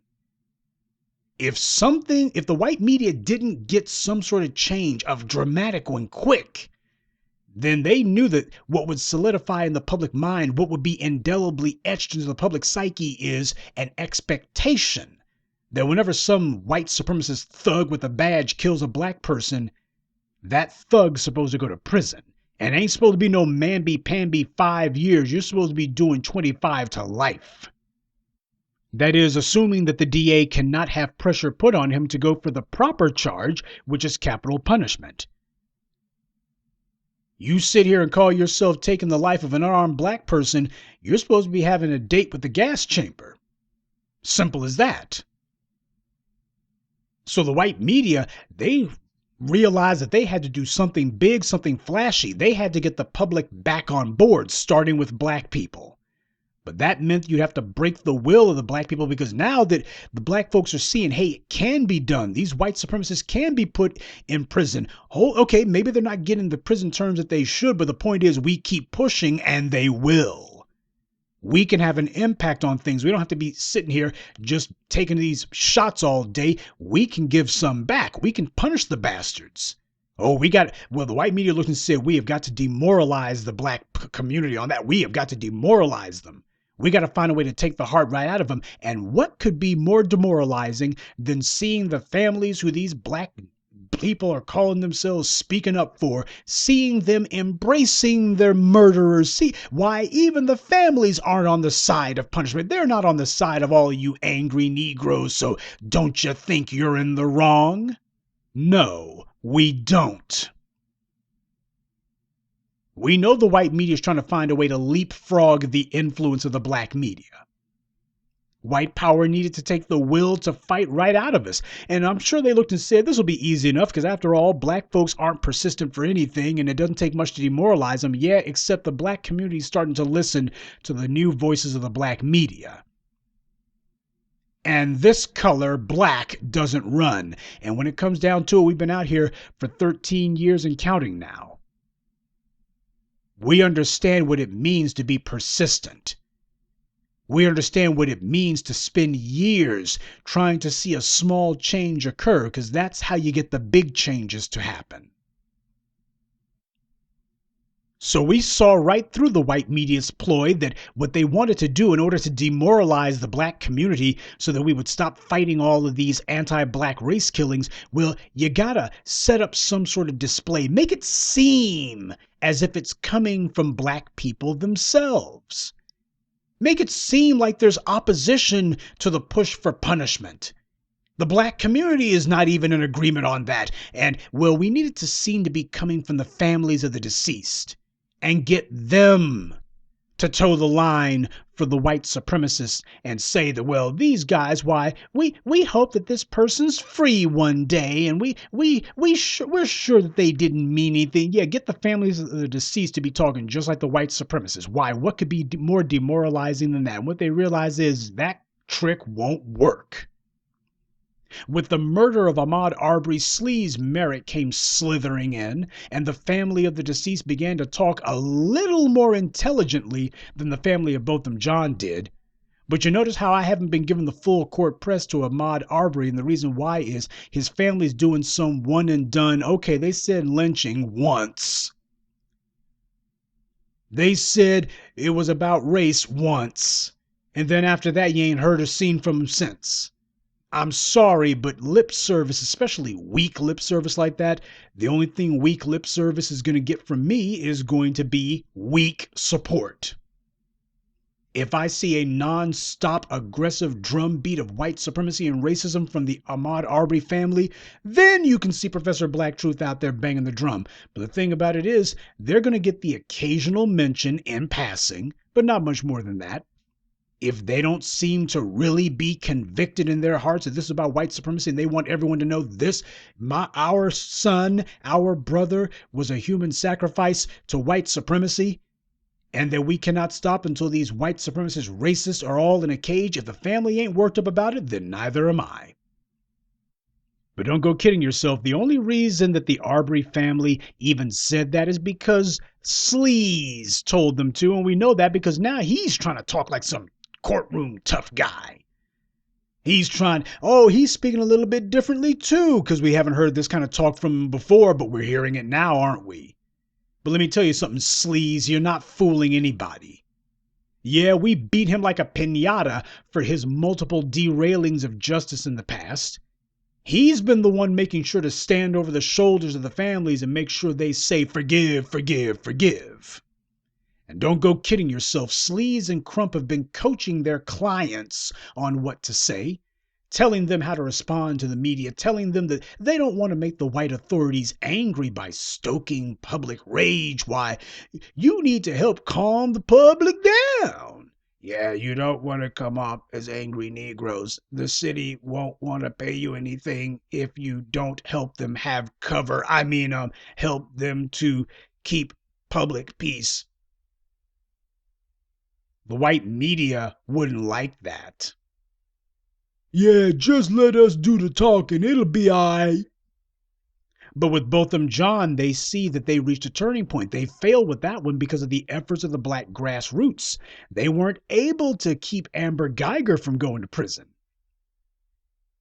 If the white media didn't get some sort of change of dramatic one quick, then they knew that what would solidify in the public mind, what would be indelibly etched into the public psyche, is an expectation that whenever some white supremacist thug with a badge kills a black person, that thug's supposed to go to prison. And ain't supposed to be no mamby-pamby 5 years. You're supposed to be doing 25 to life. That is, assuming that the DA cannot have pressure put on him to go for the proper charge, which is capital punishment. You sit here and call yourself taking the life of an unarmed black person, you're supposed to be having a date with the gas chamber. Simple as that. So the white media, they realized that they had to do something big, something flashy. They had to get the public back on board, starting with black people. But that meant you'd have to break the will of the black people, because now that the black folks are seeing, hey, it can be done. These white supremacists can be put in prison. Oh, okay, maybe they're not getting the prison terms that they should, but the point is we keep pushing and they will. We can have an impact on things. We don't have to be sitting here just taking these shots all day. We can give some back. We can punish the bastards. Oh, the white media looked and said, we have got to demoralize the black community on that. We have got to demoralize them. We got to find a way to take the heart right out of them. And what could be more demoralizing than seeing the families who these black people are calling themselves speaking up for, seeing them embracing their murderers? See why even the families aren't on the side of punishment. They're not on the side of all you angry Negroes. So don't you think you're in the wrong? No, we don't. We know the white media is trying to find a way to leapfrog the influence of the black media. White power needed to take the will to fight right out of us. And I'm sure they looked and said, this will be easy enough, because after all, black folks aren't persistent for anything, and it doesn't take much to demoralize them. Yeah, except the black community is starting to listen to the new voices of the black media. And this color, black, doesn't run. And when it comes down to it, we've been out here for 13 years and counting now. We understand what it means to be persistent. We understand what it means to spend years trying to see a small change occur, because that's how you get the big changes to happen. So we saw right through the white media's ploy that what they wanted to do in order to demoralize the black community so that we would stop fighting all of these anti-black race killings, well, you gotta set up some sort of display. Make it seem as if it's coming from black people themselves. Make it seem like there's opposition to the push for punishment. The black community is not even in agreement on that. And, well, we need it to seem to be coming from the families of the deceased and get them to toe the line for the white supremacists and say that, well, these guys, why, we hope that this person's free one day, and we're sure that they didn't mean anything. Yeah, get the families of the deceased to be talking just like the white supremacists. Why? What could be more demoralizing than that? And what they realize is that trick won't work. With the murder of Ahmaud Arbery, Sleaze Merrick came slithering in, and the family of the deceased began to talk a little more intelligently than the family of Botham Jean did. But you notice how I haven't been given the full court press to Ahmaud Arbery, and the reason why is his family's doing some one and done. Okay, they said lynching once. They said it was about race once, and then after that you ain't heard or seen from him since. I'm sorry, but lip service, especially weak lip service like that, the only thing weak lip service is going to get from me is going to be weak support. If I see a non-stop aggressive drumbeat of white supremacy and racism from the Ahmaud Arbery family, then you can see Professor Black Truth out there banging the drum. But the thing about it is, they're going to get the occasional mention in passing, but not much more than that. if they don't seem to really be convicted in their hearts that this is about white supremacy and they want everyone to know this, our son, our brother was a human sacrifice to white supremacy, and that we cannot stop until these white supremacist racists are all in a cage, if the family ain't worked up about it, then neither am I. But don't go kidding yourself. The only reason that the Arbery family even said that is because Sleaze told them to, and we know that because now he's trying to talk like some courtroom tough guy. He's he's speaking a little bit differently too, because we haven't heard this kind of talk from him before, but we're hearing it now, aren't we? But let me tell you something, Sleaze, you're not fooling anybody. Yeah, we beat him like a piñata for his multiple derailings of justice in the past. He's been the one making sure to stand over the shoulders of the families and make sure they say, forgive, forgive, forgive. And don't go kidding yourself. Sleaze and Crump have been coaching their clients on what to say, telling them how to respond to the media, telling them that they don't want to make the white authorities angry by stoking public rage. Why, you need to help calm the public down. Yeah, you don't want to come off as angry Negroes. The city won't want to pay you anything if you don't help them have cover. Help them to keep public peace. The white media wouldn't like that. Yeah, just let us do the talking. It'll be all right. But with Botham Jean, they see that they reached a turning point. They failed with that one because of the efforts of the black grassroots. They weren't able to keep Amber Geiger from going to prison.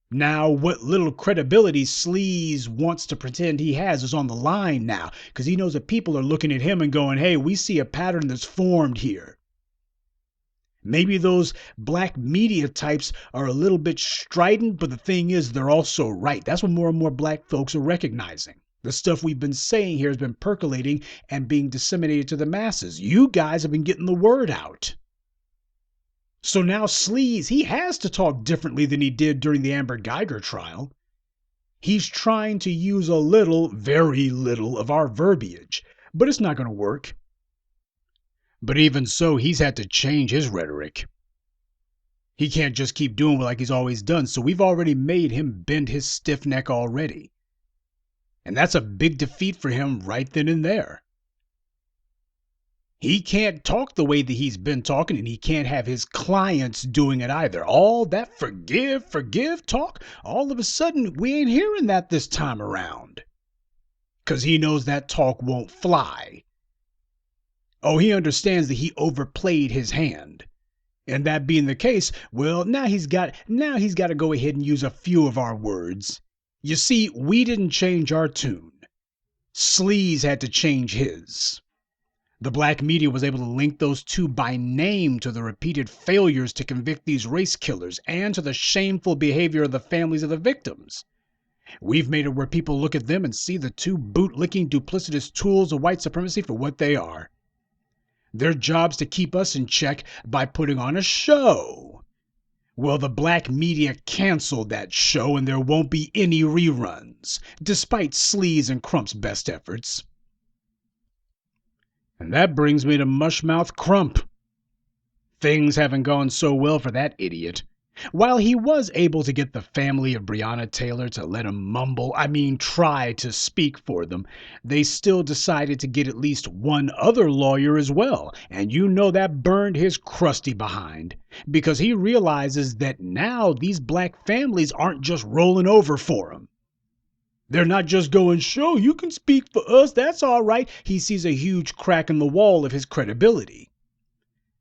Now, what little credibility Sleaze wants to pretend he has is on the line now, because he knows that people are looking at him and going, hey, we see a pattern that's formed here. Maybe those black media types are a little bit strident, but the thing is, they're also right. That's what more and more black folks are recognizing. The stuff we've been saying here has been percolating and being disseminated to the masses. You guys have been getting the word out. So now Sleaze, he has to talk differently than he did during the Amber Geiger trial. He's trying to use a little, very little, of our verbiage, but it's not going to work. But even so, he's had to change his rhetoric. He can't just keep doing like he's always done, so we've already made him bend his stiff neck already. And that's a big defeat for him right then and there. He can't talk the way that he's been talking, and he can't have his clients doing it either. All that forgive, forgive talk, all of a sudden, we ain't hearing that this time around. Because he knows that talk won't fly. Oh, he understands that he overplayed his hand. And that being the case, well, now he's got to go ahead and use a few of our words. You see, we didn't change our tune. Sleaze had to change his. The black media was able to link those two by name to the repeated failures to convict these race killers and to the shameful behavior of the families of the victims. We've made it where people look at them and see the two boot-licking, duplicitous tools of white supremacy for what they are. Their job's to keep us in check by putting on a show. Well, the black media canceled that show and there won't be any reruns, despite Sleaze and Crump's best efforts. And that brings me to Mushmouth Crump. Things haven't gone so well for that idiot. While he was able to get the family of Breonna Taylor to let him try to speak for them, they still decided to get at least one other lawyer as well. And you know that burned his crusty behind, because he realizes that now these black families aren't just rolling over for him. They're not just going, sure, you can speak for us, that's all right. He sees a huge crack in the wall of his credibility.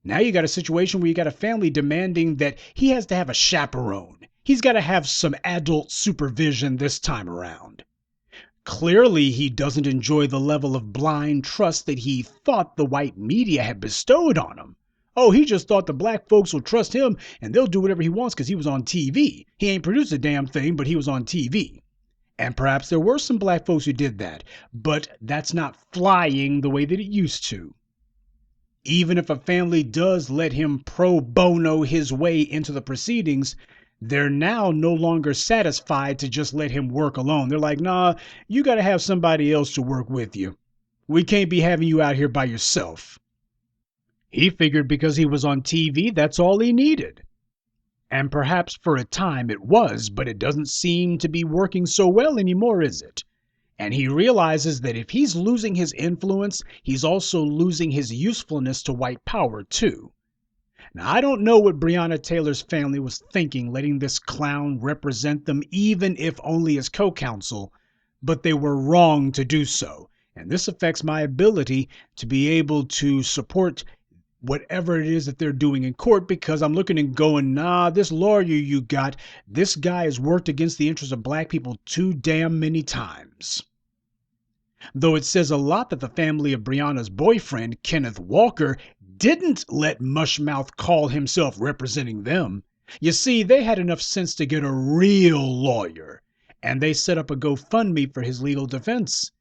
Now you got a situation where you got a family demanding that he has to have a chaperone. He's got to have some adult supervision this time around. Clearly, he doesn't enjoy the level of blind trust that he thought the white media had bestowed on him. Oh, he just thought the black folks will trust him and they'll do whatever he wants because he was on TV. He ain't produced a damn thing, but he was on TV. And perhaps there were some black folks who did that, but that's not flying the way that it used to. Even if a family does let him pro bono his way into the proceedings, they're now no longer satisfied to just let him work alone. They're like, nah, you got to have somebody else to work with you. We can't be having you out here by yourself. He figured because he was on TV, that's all he needed. And perhaps for a time it was, but it doesn't seem to be working so well anymore, is it? And he realizes that if he's losing his influence, he's also losing his usefulness to white power, too. Now, I don't know what Breonna Taylor's family was thinking letting this clown represent them, even if only as co-counsel, but they were wrong to do so. And this affects my ability to be able to support whatever it is that they're doing in court, because I'm looking and going, nah, this lawyer you got, this guy has worked against the interests of black people too damn many times. Though it says a lot that the family of Breonna's boyfriend, Kenneth Walker, didn't let Mushmouth call himself representing them. You see, they had enough sense to get a real lawyer, and they set up a GoFundMe for his legal defense,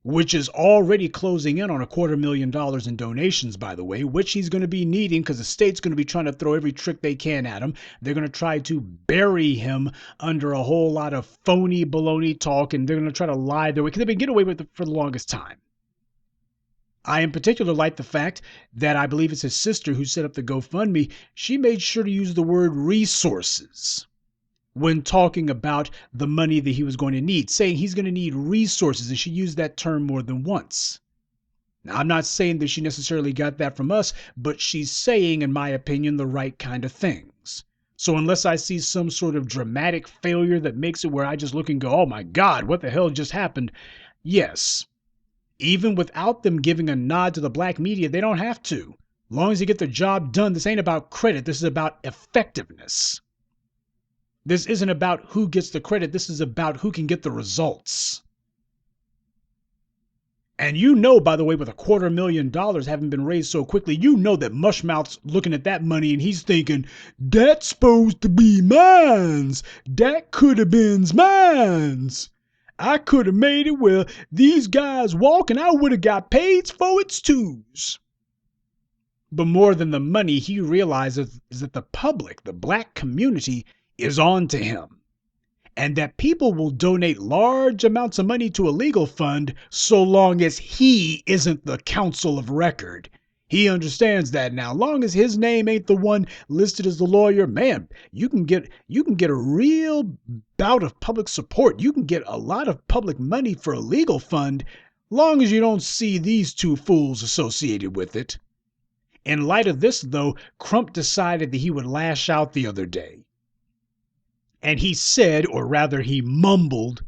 which is already closing in on $250,000 in donations, by the way, which he's going to be needing because the state's going to be trying to throw every trick they can at him. They're going to try to bury him under a whole lot of phony baloney talk, and they're going to try to lie their way, because they've been getting away with it for the longest time. I in particular like the fact that I believe it's his sister who set up the GoFundMe. She made sure to use the word resources when talking about the money that he was going to need, saying he's going to need resources, and she used that term more than once. Now, I'm not saying that she necessarily got that from us, but she's saying, in my opinion, the right kind of things. So unless I see some sort of dramatic failure that makes it where I just look and go, oh my God, what the hell just happened? Yes, even without them giving a nod to the black media, they don't have to. As long as they get the job done, this ain't about credit. This is about effectiveness. This isn't about who gets the credit. This is about who can get the results. And you know, by the way, with $250,000 having been raised so quickly, you know that Mushmouth's looking at that money and he's thinking, that's supposed to be mines. That could have been mines. I could have made it where these guys walk and I would have got paid for its twos. But more than the money, he realizes that the public, the black community, is on to him, and that people will donate large amounts of money to a legal fund so long as he isn't the counsel of record. He understands that now. Long as his name ain't the one listed as the lawyer, man, you can get a real bout of public support. You can get a lot of public money for a legal fund, long as you don't see these two fools associated with it. In light of this, though, Crump decided that he would lash out the other day. And he said, or rather he mumbled,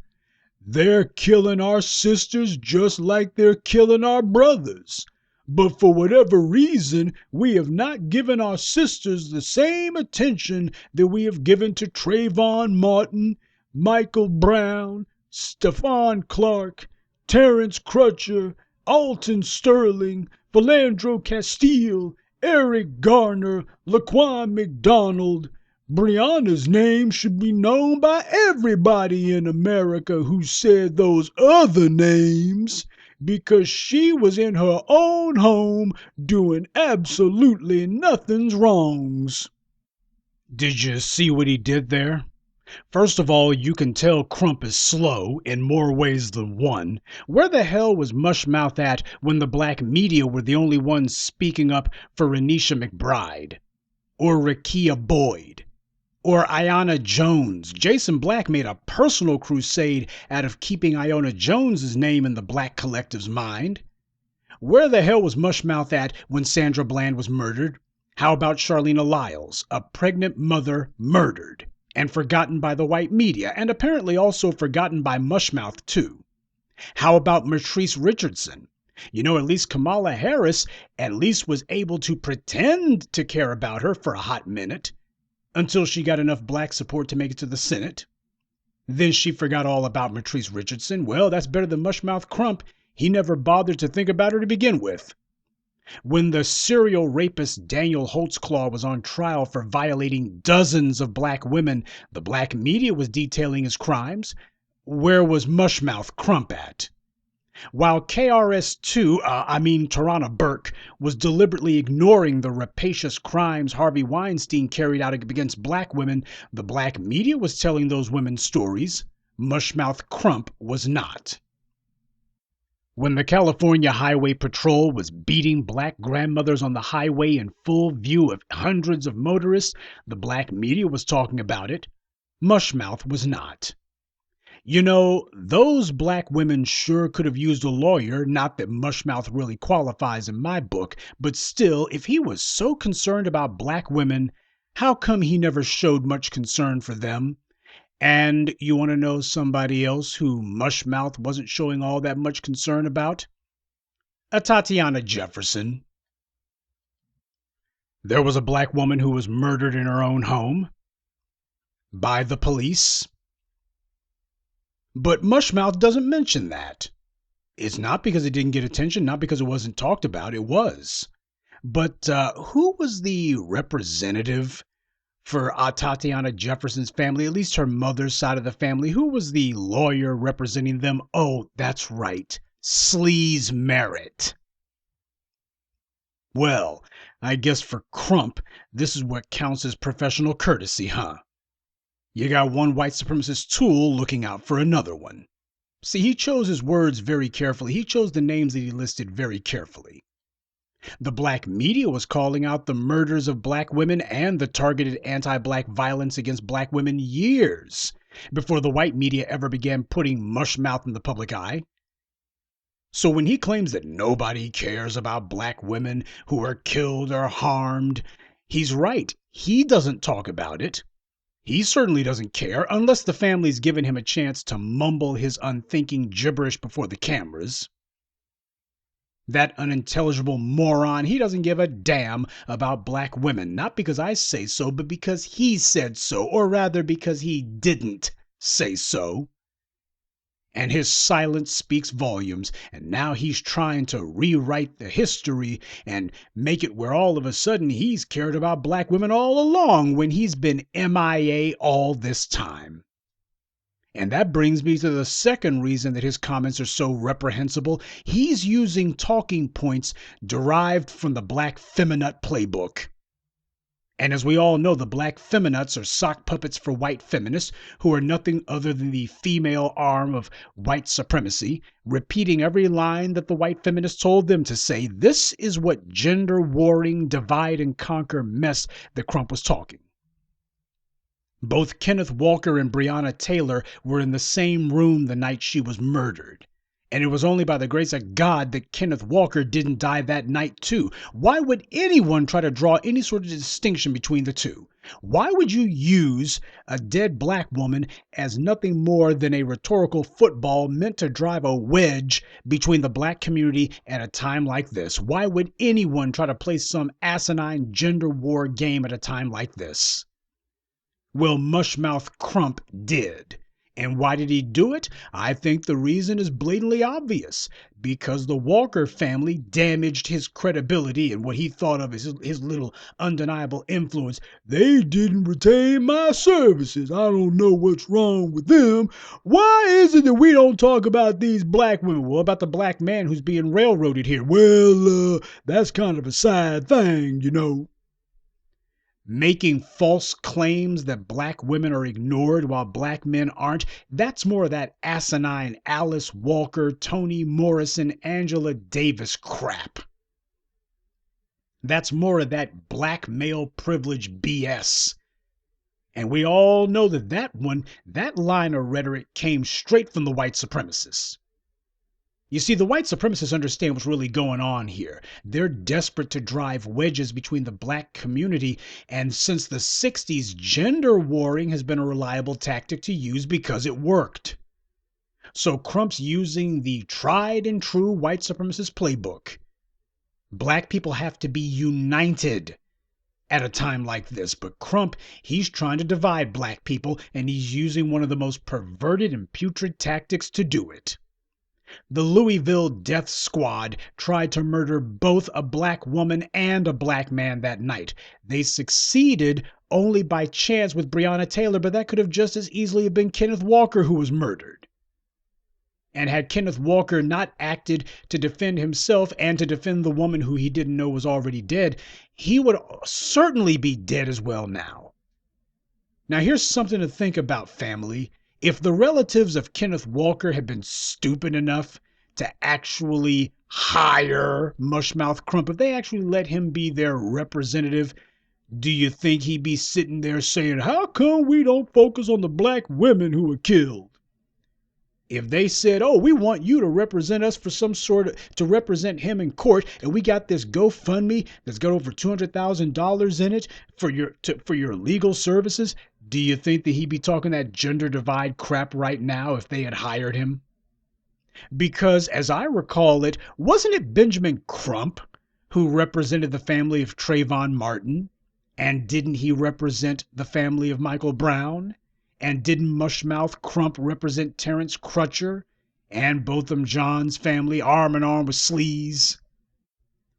they're killing our sisters just like they're killing our brothers. But for whatever reason, we have not given our sisters the same attention that we have given to Trayvon Martin, Michael Brown, Stephon Clark, Terrence Crutcher, Alton Sterling, Philandro Castile, Eric Garner, Laquan McDonald. Breonna's name should be known by everybody in America who said those other names, because she was in her own home doing absolutely nothing's wrongs. Did you see what he did there? First of all, you can tell Crump is slow in more ways than one. Where the hell was Mushmouth at when the black media were the only ones speaking up for Renisha McBride? Or Rakia Boyd? Or Ayanna Jones? Jason Black made a personal crusade out of keeping Ayanna Jones's name in the black collective's mind. Where the hell was Mushmouth at when Sandra Bland was murdered? How about Charlena Lyles, a pregnant mother murdered and forgotten by the white media, and apparently also forgotten by Mushmouth too? How about Matrice Richardson? You know, at least Kamala Harris at least was able to pretend to care about her for a hot minute, until she got enough black support to make it to the Senate. Then she forgot all about Matrice Richardson. Well, that's better than Mushmouth Crump. He never bothered to think about her to begin with. When the serial rapist Daniel Holtzclaw was on trial for violating dozens of black women, the black media was detailing his crimes. Where was Mushmouth Crump at? While KRS-Two, Tarana Burke, was deliberately ignoring the rapacious crimes Harvey Weinstein carried out against black women, the black media was telling those women's stories. Mushmouth Crump was not. When the California Highway Patrol was beating black grandmothers on the highway in full view of hundreds of motorists, the black media was talking about it. Mushmouth was not. You know, those black women sure could have used a lawyer, not that Mushmouth really qualifies in my book, but still, if he was so concerned about black women, how come he never showed much concern for them? And you want to know somebody else who Mushmouth wasn't showing all that much concern about? A Tatiana Jefferson. There was a black woman who was murdered in her own home by the police. But Mushmouth doesn't mention that. It's not because it didn't get attention, not because it wasn't talked about. It was. But who was the representative for Tatiana Jefferson's family, at least her mother's side of the family? Who was the lawyer representing them? Oh, that's right. Sleaze Merritt. Well, I guess for Crump, this is what counts as professional courtesy, huh? You got one white supremacist tool looking out for another one. See, he chose his words very carefully. He chose the names that he listed very carefully. The black media was calling out the murders of black women and the targeted anti-black violence against black women years before the white media ever began putting Mushmouth in the public eye. So when he claims that nobody cares about black women who are killed or harmed, he's right. He doesn't talk about it. He certainly doesn't care unless the family's given him a chance to mumble his unthinking gibberish before the cameras. That unintelligible moron, he doesn't give a damn about black women, not because I say so, but because he said so, or rather because he didn't say so. And his silence speaks volumes, and now he's trying to rewrite the history and make it where all of a sudden he's cared about black women all along when he's been MIA all this time. And that brings me to the second reason that his comments are so reprehensible. He's using talking points derived from the Black Feminut playbook. And as we all know, the black feminists are sock puppets for white feminists, who are nothing other than the female arm of white supremacy, repeating every line that the white feminists told them to say. This is what gender warring, divide and conquer mess that Crump was talking. Both Kenneth Walker and Breonna Taylor were in the same room the night she was murdered. And it was only by the grace of God that Kenneth Walker didn't die that night, too. Why would anyone try to draw any sort of distinction between the two? Why would you use a dead black woman as nothing more than a rhetorical football meant to drive a wedge between the black community at a time like this? Why would anyone try to play some asinine gender war game at a time like this? Well, Mushmouth Crump did. And why did he do it? I think the reason is blatantly obvious. Because the Walker family damaged his credibility and what he thought of as his little undeniable influence. They didn't retain my services. I don't know what's wrong with them. Why is it that we don't talk about these black women? What about the black man who's being railroaded here? Well, that's kind of a sad thing, you know. Making false claims that black women are ignored while black men aren't, that's more of that asinine Alice Walker, Toni Morrison, Angela Davis crap. That's more of that black male privilege BS. And we all know that line of rhetoric came straight from the white supremacists. You see, the white supremacists understand what's really going on here. They're desperate to drive wedges between the black community, and since the 60s, gender warring has been a reliable tactic to use because it worked. So Crump's using the tried and true white supremacist playbook. Black people have to be united at a time like this, but Crump, he's trying to divide black people, and he's using one of the most perverted and putrid tactics to do it. The Louisville Death Squad tried to murder both a black woman and a black man that night. They succeeded only by chance with Breonna Taylor, but that could have just as easily have been Kenneth Walker who was murdered. And had Kenneth Walker not acted to defend himself and to defend the woman who he didn't know was already dead, he would certainly be dead as well now. Now here's something to think about, family. If the relatives of Kenneth Walker had been stupid enough to actually hire Mushmouth Crump, if they actually let him be their representative, do you think he'd be sitting there saying, how come we don't focus on the black women who were killed? If they said, oh, we want you to represent us for some sort of, to represent him in court, and we got this GoFundMe that's got over $200,000 in it for your legal services, do you think that he'd be talking that gender divide crap right now if they had hired him? Because as I recall it, wasn't it Benjamin Crump who represented the family of Trayvon Martin? And didn't he represent the family of Michael Brown? And didn't Mushmouth Crump represent Terrence Crutcher and Botham Jean's family arm in arm with Sleaze?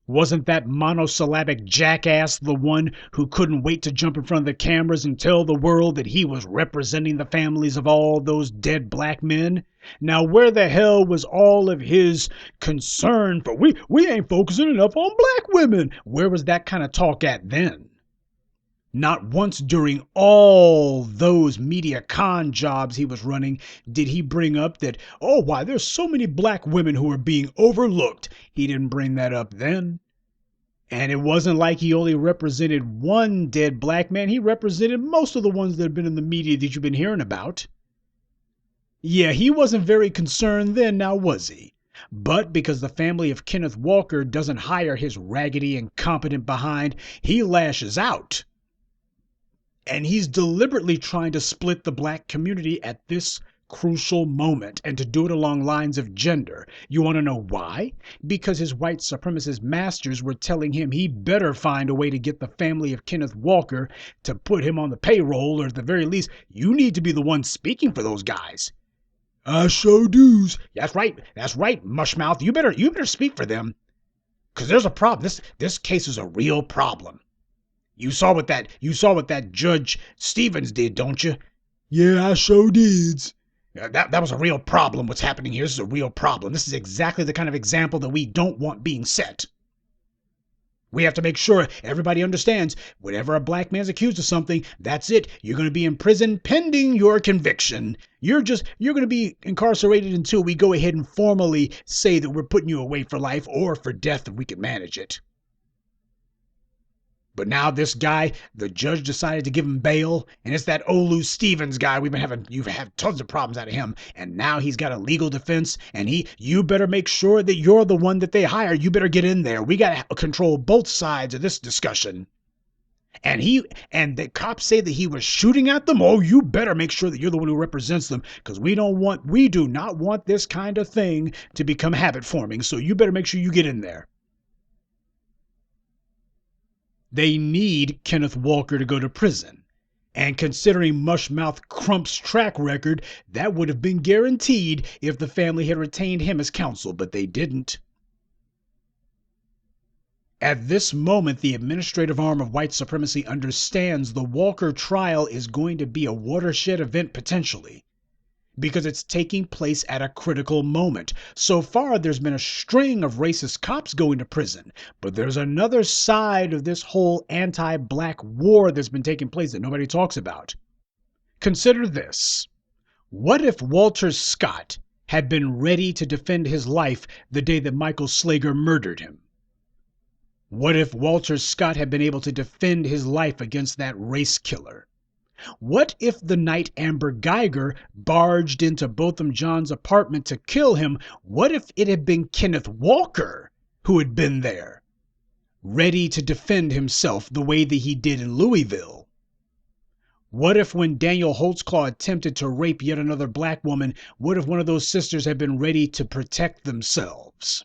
Wasn't that monosyllabic jackass the one who couldn't wait to jump in front of the cameras and tell the world that he was representing the families of all those dead black men? Now, where the hell was all of his concern for we ain't focusing enough on black women? Where was that kind of talk at then? Not once during all those media con jobs he was running did he bring up that, oh, why, there's so many black women who are being overlooked. He didn't bring that up then. And it wasn't like he only represented one dead black man. He represented most of the ones that have been in the media that you've been hearing about. Yeah, he wasn't very concerned then, now was he? But because the family of Kenneth Walker doesn't hire his raggedy, incompetent behind, he lashes out. And he's deliberately trying to split the black community at this crucial moment, and to do it along lines of gender. You want to know why? Because his white supremacist masters were telling him he better find a way to get the family of Kenneth Walker to put him on the payroll, or at the very least, you need to be the one speaking for those guys. I sure do's. That's right, Mushmouth. You better speak for them. Because there's a problem. This case is a real problem. You saw what that Judge Stevens did, don't you? Yeah, I sure did. That was a real problem. What's happening here? This is a real problem. This is exactly the kind of example that we don't want being set. We have to make sure everybody understands whenever a black man's accused of something, that's it. You're going to be in prison pending your conviction. You're going to be incarcerated until we go ahead and formally say that we're putting you away for life or for death if we can manage it. But now this guy, the judge decided to give him bail, and it's that Olu Stevens guy. You've had tons of problems out of him, and now he's got a legal defense, and you better make sure that you're the one that they hire. You better get in there. We got to control both sides of this discussion. And the cops say that he was shooting at them. Oh, you better make sure that you're the one who represents them, because we do not want this kind of thing to become habit forming. So you better make sure you get in there. They need Kenneth Walker to go to prison. And considering Mushmouth Crump's track record, that would have been guaranteed if the family had retained him as counsel, but they didn't. At this moment, the administrative arm of white supremacy understands the Walker trial is going to be a watershed event potentially, because it's taking place at a critical moment. So far, there's been a string of racist cops going to prison, but there's another side of this whole anti-black war that's been taking place that nobody talks about. Consider this. What if Walter Scott had been ready to defend his life the day that Michael Slager murdered him? What if Walter Scott had been able to defend his life against that race killer? What if the night Amber Geiger barged into Botham Jean's apartment to kill him? What if it had been Kenneth Walker who had been there, ready to defend himself the way that he did in Louisville? What if when Daniel Holtzclaw attempted to rape yet another black woman, what if one of those sisters had been ready to protect themselves?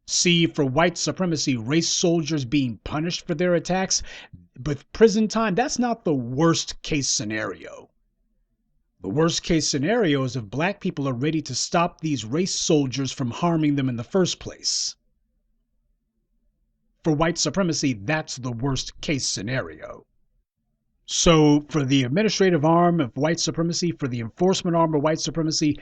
See, for white supremacy, race soldiers being punished for their attacks, but prison time, that's not the worst case scenario. The worst case scenario is if black people are ready to stop these race soldiers from harming them in the first place. For white supremacy, that's the worst case scenario. So for the administrative arm of white supremacy, for the enforcement arm of white supremacy,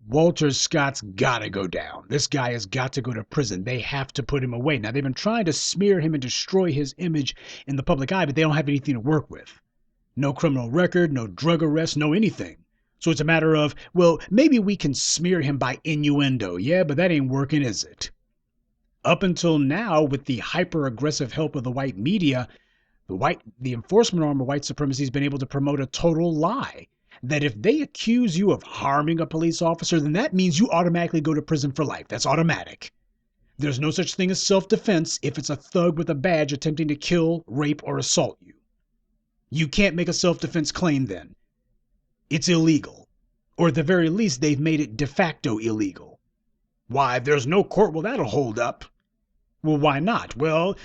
Walter Scott's got to go down. This guy has got to go to prison. They have to put him away. Now, they've been trying to smear him and destroy his image in the public eye, but they don't have anything to work with. No criminal record, no drug arrest, no anything. So it's a matter of, well, maybe we can smear him by innuendo. Yeah, but that ain't working, is it? Up until now, with the hyper aggressive help of the white media, the enforcement arm of white supremacy has been able to promote a total lie. That if they accuse you of harming a police officer, then that means you automatically go to prison for life. That's automatic. There's no such thing as self-defense if it's a thug with a badge attempting to kill, rape, or assault you. You can't make a self-defense claim then. It's illegal. Or at the very least, they've made it de facto illegal. Why, there's no court where that'll hold up. Well, why not? Well,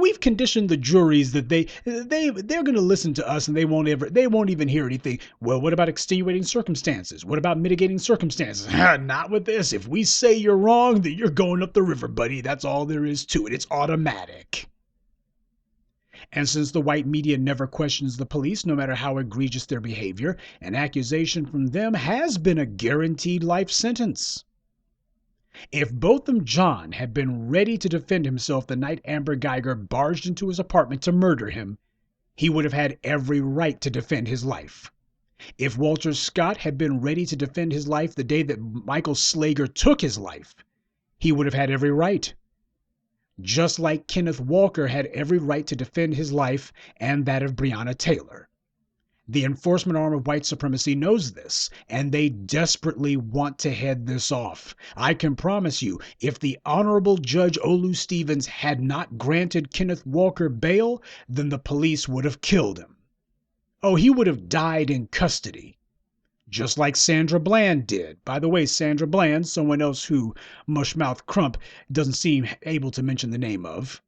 we've conditioned the juries that they're going to listen to us and they won't even hear anything. Well, what about extenuating circumstances? What about mitigating circumstances? Not with this. If we say you're wrong, then you're going up the river, buddy. That's all there is to it. It's automatic. And since the white media never questions the police, no matter how egregious their behavior, an accusation from them has been a guaranteed life sentence. If Botham Jean had been ready to defend himself the night Amber Geiger barged into his apartment to murder him, he would have had every right to defend his life. If Walter Scott had been ready to defend his life the day that Michael Slager took his life, he would have had every right. Just like Kenneth Walker had every right to defend his life and that of Breonna Taylor. The enforcement arm of white supremacy knows this, and they desperately want to head this off. I can promise you, if the Honorable Judge Olu Stevens had not granted Kenneth Walker bail, then the police would have killed him. Oh, he would have died in custody. Just like Sandra Bland did. By the way, Sandra Bland, someone else who Mushmouth Crump doesn't seem able to mention the name of.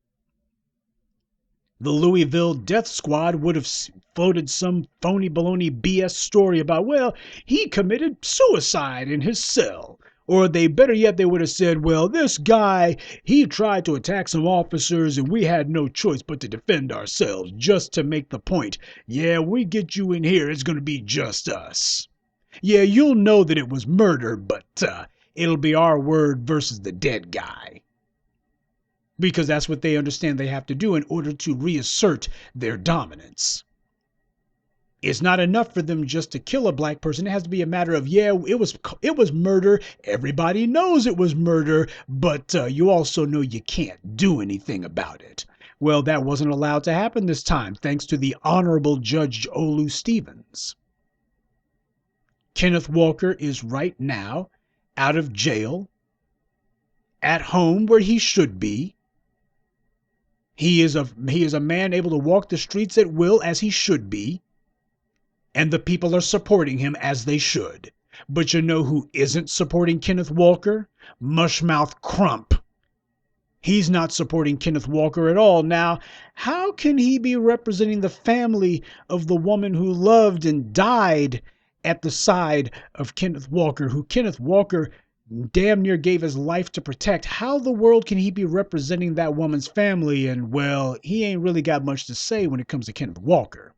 The Louisville Death Squad would have floated some phony baloney BS story about, well, he committed suicide in his cell. Or better yet, they would have said, well, this guy, he tried to attack some officers and we had no choice but to defend ourselves, just to make the point. Yeah, we get you in here, it's going to be just us. Yeah, you'll know that it was murder, but it'll be our word versus the dead guy. Because that's what they understand they have to do in order to reassert their dominance. It's not enough for them just to kill a black person. It has to be a matter of, yeah, it was murder. Everybody knows it was murder, but you also know you can't do anything about it. Well, that wasn't allowed to happen this time, thanks to the Honorable Judge Olu Stevens. Kenneth Walker is right now out of jail, at home where he should be. He is a man able to walk the streets at will, as he should be, and the people are supporting him as they should. But you know who isn't supporting Kenneth Walker? Mushmouth Crump. He's not supporting Kenneth Walker at all. Now, how can he be representing the family of the woman who loved and died at the side of Kenneth Walker, who Kenneth Walker damn near gave his life to protect? How the world can he be representing that woman's family? And, well, he ain't really got much to say when it comes to Kenneth Walker.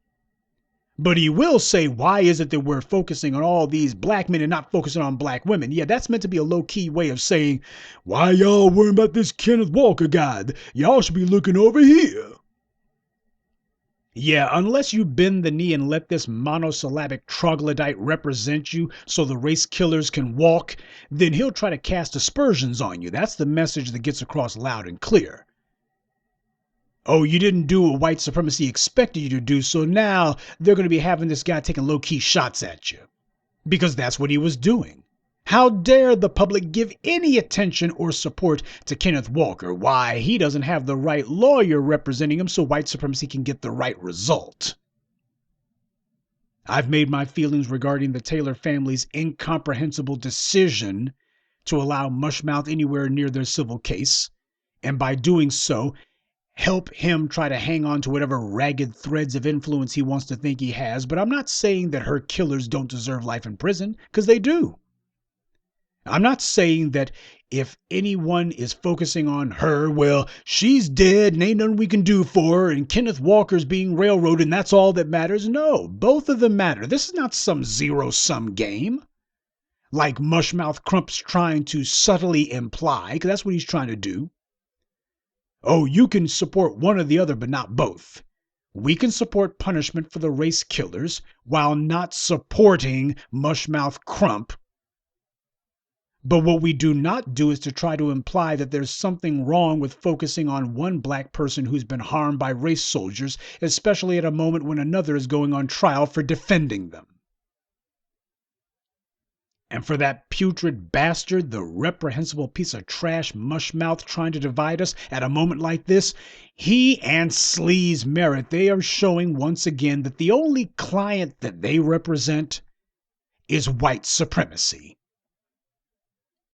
But he will say, why is it that we're focusing on all these black men and not focusing on black women? Yeah, that's meant to be a low-key way of saying, why y'all worrying about this Kenneth Walker guy? Y'all should be looking over here. Yeah, unless you bend the knee and let this monosyllabic troglodyte represent you so the race killers can walk, then he'll try to cast aspersions on you. That's the message that gets across loud and clear. Oh, you didn't do what white supremacy expected you to do, so now they're going to be having this guy taking low-key shots at you. Because that's what he was doing. How dare the public give any attention or support to Kenneth Walker? Why, he doesn't have the right lawyer representing him so white supremacy can get the right result. I've made my feelings regarding the Taylor family's incomprehensible decision to allow Mushmouth anywhere near their civil case, and by doing so, help him try to hang on to whatever ragged threads of influence he wants to think he has. But I'm not saying that her killers don't deserve life in prison, because they do. I'm not saying that if anyone is focusing on her, well, she's dead and ain't nothing we can do for her, and Kenneth Walker's being railroaded and that's all that matters. No, both of them matter. This is not some zero-sum game like Mushmouth Crump's trying to subtly imply, because that's what he's trying to do. Oh, you can support one or the other, but not both. We can support punishment for the race killers while not supporting Mushmouth Crump. But what we do not do is to try to imply that there's something wrong with focusing on one black person who's been harmed by race soldiers, especially at a moment when another is going on trial for defending them. And for that putrid bastard, the reprehensible piece of trash Mushmouth trying to divide us at a moment like this, he and Sleaze Merritt, they are showing once again that the only client that they represent is white supremacy.